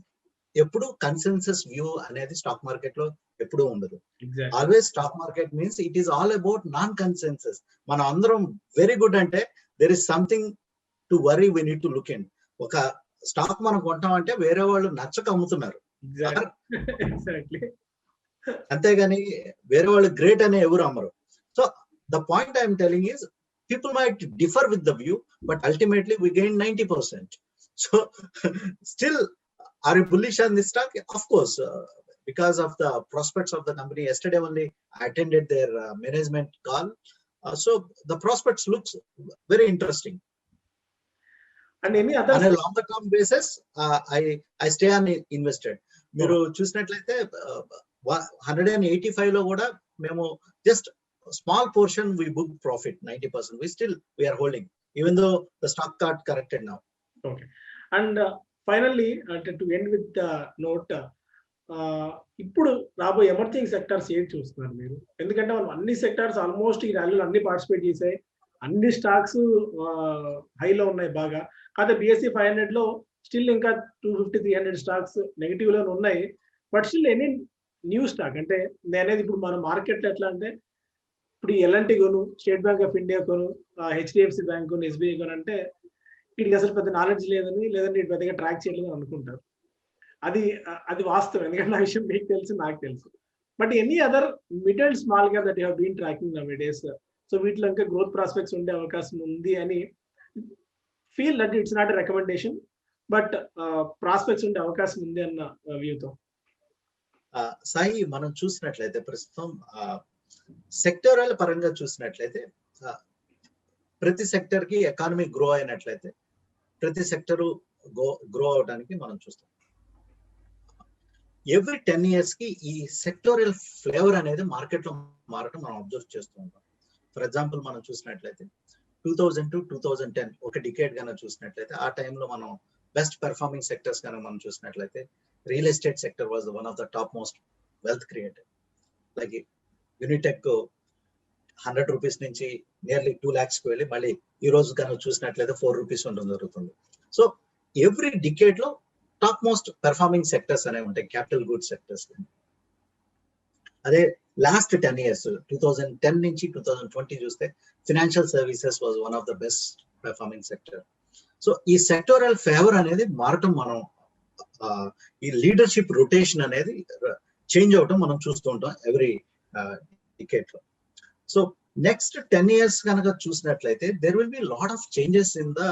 ఎప్పుడు consensus view అనేది స్టాక్ మార్కెట్ లో ఎప్పుడూ ఉండదు. Always stock market means it is all about non consensus. మనం అందరం వెరీ గుడ్ అంటే there is something to worry, we need to look in. ఒక stock మనం కొంటాం అంటే వేరే వాళ్ళు నచ్చక అమ్ముతున్నారు, అంతేగాని వేరే వాళ్ళు గ్రేట్ అనే ఎవరు అమ్మరు. So the point I am telling is people might differ with the view, but ultimately we gain 90%. So still, are you bullish on this stock? Of course, because of the prospects of the company. Yesterday only I attended their management call. So the prospects looks very interesting. And any other on a longer term basis, I stay on invested. మీరు చూసినట్లయితే 185 లో కూడా మేము just small portion we book profit, 90%. We are holding, even though the stock got corrected now. Okay. And finally, to end with the note, ఇప్పుడు రాబోయే emerging sectors ఏది చూస్తున్నారు మీరు? ఎందుకంటే మనం అన్ని సెక్టార్స్ ఆల్మోస్ట్ ఈ ర్యాలీలో అన్ని పార్టిసిపేట్ చేసాయి, అన్ని స్టాక్స్ హైలో ఉన్నాయి బాగా. కాకపోతే BSE 500 లో స్టిల్ ఇంకా 250-300 స్టాక్స్ నెగిటివ్ లో ఉన్నాయి. But still any new stock అంటే నేనేది ఇప్పుడు మన మార్కెట్లో ఎట్లా అంటే ఇప్పుడు ఎల్ఎన్టీ కొను, స్టేట్ బ్యాంక్ ఆఫ్ ఇండియా కొను, HDFC బ్యాంక్ కొను, SBI కొను అంటే వీటికి అసలు పెద్ద నాలెడ్జ్ లేదని, లేదంటే వీటి పెద్దగా ట్రాక్ చేయలేదని అనుకుంటారు. అది వాస్తవం, ఎందుకంటే ఆ విషయం మీకు తెలుసు, నాకు తెలుసు. But any other mid and small గా that you have been tracking nowadays, so వీటిలో ఇంకా గ్రోత్ ప్రాస్పెక్ట్స్ ఉండే అవకాశం ఉంది అని feel that it's not a recommendation, but prospects ఉండే అవకాశం ఉంది అన్న వ్యూతో? సాయి, మనం చూసినట్లయితే ప్రస్తుతం సెక్టరల్ పరంగా చూసినట్లయితే ప్రతి సెక్టర్ కి ఎకానమీ గ్రో అయినట్లయితే ప్రతి సెక్టర్ గ్రో అవడానికి మనం చూస్తాం. ఎవ్రీ 10 years కి ఈ సెక్టోరియల్ ఫ్లేవర్ అనేది మార్కెట్ లో మారటం మనం అబ్జర్వ్ చేస్తూ ఉంటాం. ఫర్ ఎగ్జాంపుల్ మనం చూసినట్లయితే 2000 to 2010 ఒక డికేడ్ కనుక చూసినట్లయితే ఆ టైంలో మనం బెస్ట్ పెర్ఫార్మింగ్ సెక్టర్స్ కనుక మనం చూసినట్లయితే real estate sector was one of the top most wealth creator. Like Unitech 100 rupees నుంచి నియర్లీ 2 lakhs కి వెళ్ళి మళ్ళీ ఈ రోజు కనుక చూసినట్లయితే 4 రూపీస్ ఉండడం జరుగుతుంది. సో ఎవ్రీ డికేడ్ లో టాప్ మోస్ట్ పెర్ఫార్మింగ్ సెక్టర్స్ అనేవి ఉంటాయి, క్యాపిటల్ గూడ్స్ సెక్టర్స్. అదే లాస్ట్ 10 years 2010 నుంచి 2020 చూస్తే financial services was one of the best performing sector. So ఈ సెక్టోరల్ ఫేవర్ అనేది మారటం, మనం ఈ లీడర్షిప్ రొటేషన్ అనేది చేంజ్ అవటం మనం చూస్తూ ఉంటాం ఎవ్రీ డికేడ్ లో. సో నెక్స్ట్ 10 years కనుక చూసినట్లయితే there will be a lot of changes in the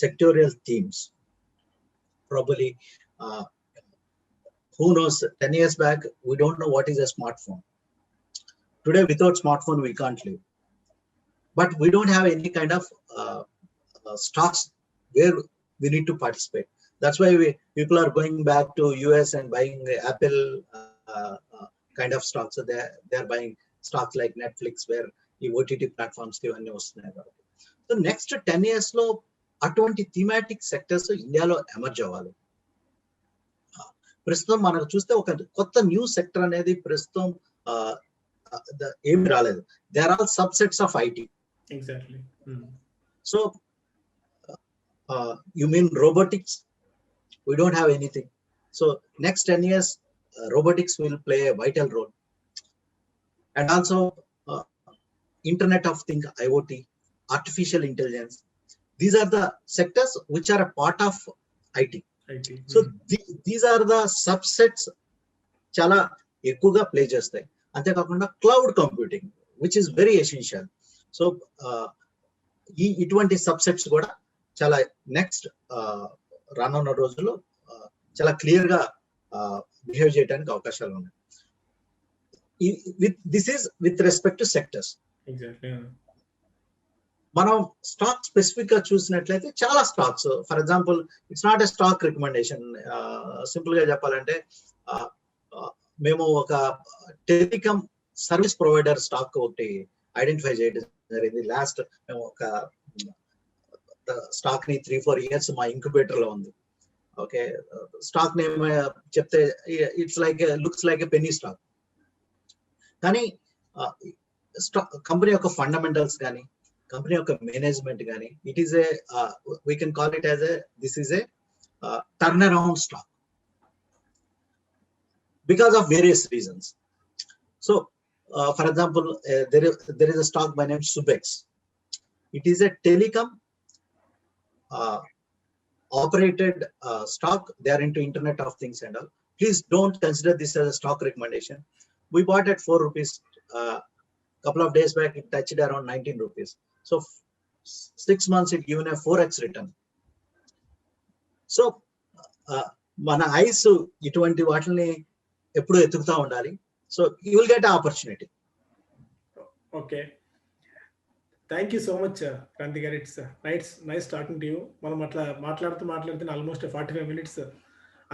sectorial themes. Probably who knows, 10 years back we don't know what is a smartphone. Today without smartphone we can't live, but we don't have any kind of stocks where we need to participate. That's why people are going back to US and buying Apple kind of stocks. So they are buying stocks like Netflix, where ఈ OTT platforms ఇవన్నీ వస్తున్నాయి కాబట్టి. So next 10 years లో అటువంటి thematic sectors ఇండియాలో emerge అవ్వాలి. ప్రస్తుతం మనకు చూస్తే ఒక కొత్త న్యూ సెక్టర్ అనేది ప్రస్తుతం ఏమి రాలేదు. They are all subsets of IT. Exactly. So you mean robotics? We don't have anything. So next 10 years, robotics will play a vital role. And also Internet of Things, IoT, artificial intelligence. These are the sectors which are a part of IT. So these are the subsets చాలా ఎక్కువగా play చేస్తాయి. అంతేకాకుండా cloud computing which is very essential. So ఇటువంటి subsets కూడా చాలా next రానున్న రోజుల్లో చాలా క్లియర్ గా బిహేవ్ చేయడానికి అవకాశాలు ఉన్నాయి. This is with respect to sectors. మనం స్టాక్ స్పెసిఫిక్ గా చూసినట్లయితే చాలా stocks, for example it's not a stock recommendation. Simple గా చెప్పాలంటే మేము ఒక టెలికాం సర్వీస్ ప్రొవైడర్ స్టాక్ ఒకటి ఐడెంటిఫై చేయడం జరిగింది. లాస్ట్ మేము ఒక స్టాక్ ని 3-4 years మా ఇంక్యుబేటర్ లో ఉంది. ఓకే, స్టాక్ నేమ్ చెప్తే it's like looks like a penny stock. కానీ కంపెనీ యొక్క ఫండమెంటల్స్ కానీ కంపెనీ యొక్క మేనేజ్మెంట్ కానీ it is A we can call it as a this is a turn around stock because of various reasons. So for example there is a stock by name Subex. It is a telecom operated stock. They are into Internet of Things and all. Please don't consider this as a stock recommendation. We bought at 4 rupees. Couple of days back it touched around 19 rupees. So 6 months it given a 4x return. So మన eyes ఇటువంటి వాటిని ఎప్పుడు ఎత్తుకుతా ఉండాలి. So you will get opportunity. Okay, thank you so much Kranti గారు. It's nice talking to you. మనం అట్లా మాట్లాడుతూ ఆల్మోస్ట్ 45 minutes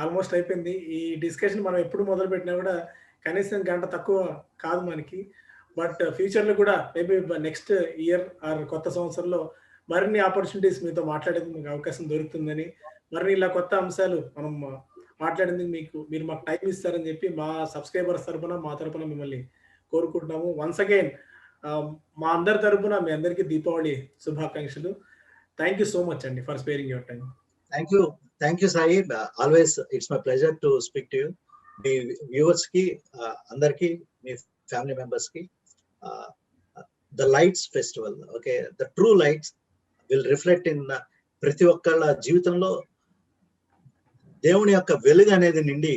ఆల్మోస్ట్ అయిపోయింది. ఈ డిస్కషన్ మనం ఎప్పుడు మొదలు పెట్టినా కూడా కనీసం గంట తక్కువ కాదు మనకి. బట్ ఫ్యూచర్లో కూడా మేబీ నెక్స్ట్ ఇయర్ ఆర్ కొత్త సంవత్సరంలో మరిన్ని ఆపర్చునిటీస్ మీతో మాట్లాడేందుకు మీకు అవకాశం దొరుకుతుందని, మరిన్ని ఇలా కొత్త అంశాలు మనం మాట్లాడేందుకు మీరు మాకు టైం ఇస్తారని చెప్పి మా సబ్స్క్రైబర్స్ తరపున మా తరపున మిమ్మల్ని కోరుకుంటున్నాము. వన్స్ అగైన్ మా అందరి తరపున మీ అందరికీ దీపావళి శుభాకాంక్షలు. థ్యాంక్ యూ సో మచ్ అండి for sparing your time. Thank you Sai. Always it's my pleasure to speak to you. Me viewers కి అందరికి, మీ ఫ్యామిలీ మెంబర్స్ కి the lights festival, okay, the true lights will reflect in ప్రతి ఒక్కళ్ళ జీవితంలో దేవుని యొక్క వెలుగు అనేది నిండి,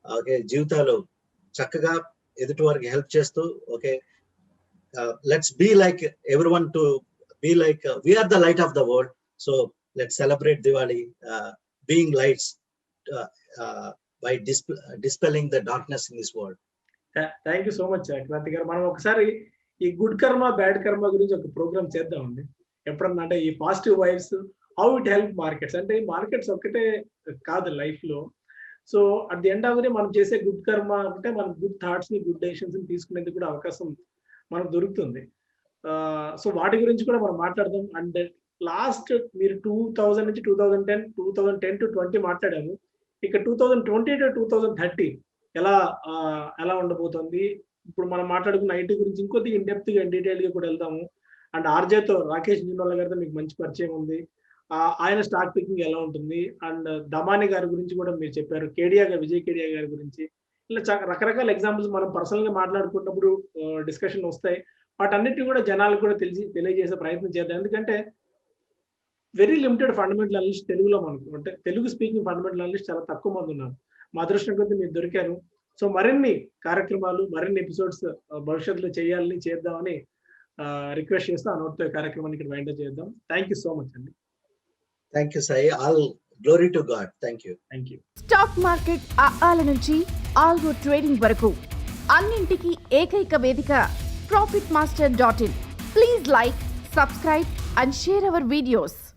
ఓకే, జీవితాలు చక్కగా ఎదుటి వారికి హెల్ప్ చేస్తూ, okay, let's be like everyone to be like we are the light of the world. So let's celebrate Diwali being lights by dispelling the darkness in this world. Thank you so much Kranti garu. మనం ఒకసారి ఈ good కర్మ bad కర్మ గురించి ఒక programme చేద్దామండి ఎప్పుడన్నా. అంటే ఈ positive vibes how it help markets. అంటే మార్కెట్స్ ఒక్కటే కాదు లైఫ్ లో. So at the end of the day మనం చేసే గుడ్ కర్మ అంటే మనం గుడ్ థాట్స్ ని గుడ్ డెసిషన్స్ ని తీసుకునేందుకు కూడా అవకాశం మనకు దొరుకుతుంది. సో వాటి గురించి కూడా మనం మాట్లాడదాం. అండ్ లాస్ట్ మీరు 2000 నుంచి 2010 to 20 మాట్లాడాము. ఇక 2020 to 2030 ఎలా ఉండబోతుంది. ఇప్పుడు మనం మాట్లాడుకున్న ఐటీ గురించి ఇంకొద్ది ఇన్డెప్త్ గా డీటెయిల్ గా కూడా వెళ్తాము. అండ్ ఆర్జేతో రాకేష్ జిందాల్ గారితో మీకు మంచి పరిచయం ఉంది. ఆయన స్టాక్ పికింగ్ ఎలా ఉంటుంది. అండ్ దమాని గారి గురించి కూడా మీరు చెప్పారు. విజయ్ కేడియా గారి గురించి. ఇలా రకరకాల ఎగ్జాంపుల్స్ మనం పర్సనల్ గా మాట్లాడుకున్నప్పుడు డిస్కషన్ వస్తాయి. వాటన్నిటి కూడా జనాలకు కూడా తెలియజేసే ప్రయత్నం చేద్దాం. ఎందుకంటే వెరీ లిమిటెడ్ ఫండమెంటల్ అనలిస్ట్ తెలుగులో మనకు, అంటే తెలుగు స్పీకింగ్ ఫండమెంటల్ అనలిస్ట్ చాలా తక్కువ మంది ఉన్నారు. మా అదృష్టం కొద్దీ మీరు దొరికారు. సో మరిన్ని కార్యక్రమాలు, మరిన్ని ఎపిసోడ్స్ భవిష్యత్తులో చేద్దామని రిక్వెస్ట్ చేస్తూ ఆ నోట్తో కార్యక్రమాన్ని ఇక్కడ వైండ్ అప్ చేద్దాం. థ్యాంక్ యూ సో మచ్ అండి. Thank you Sai. All glory to God. Thank you. Stock market ఆల నుంచి ఆల్గో ట్రేడింగ్ వరకు అన్నింటికి ఏకైక వేదిక profitmaster.in. Please like, subscribe and share our videos.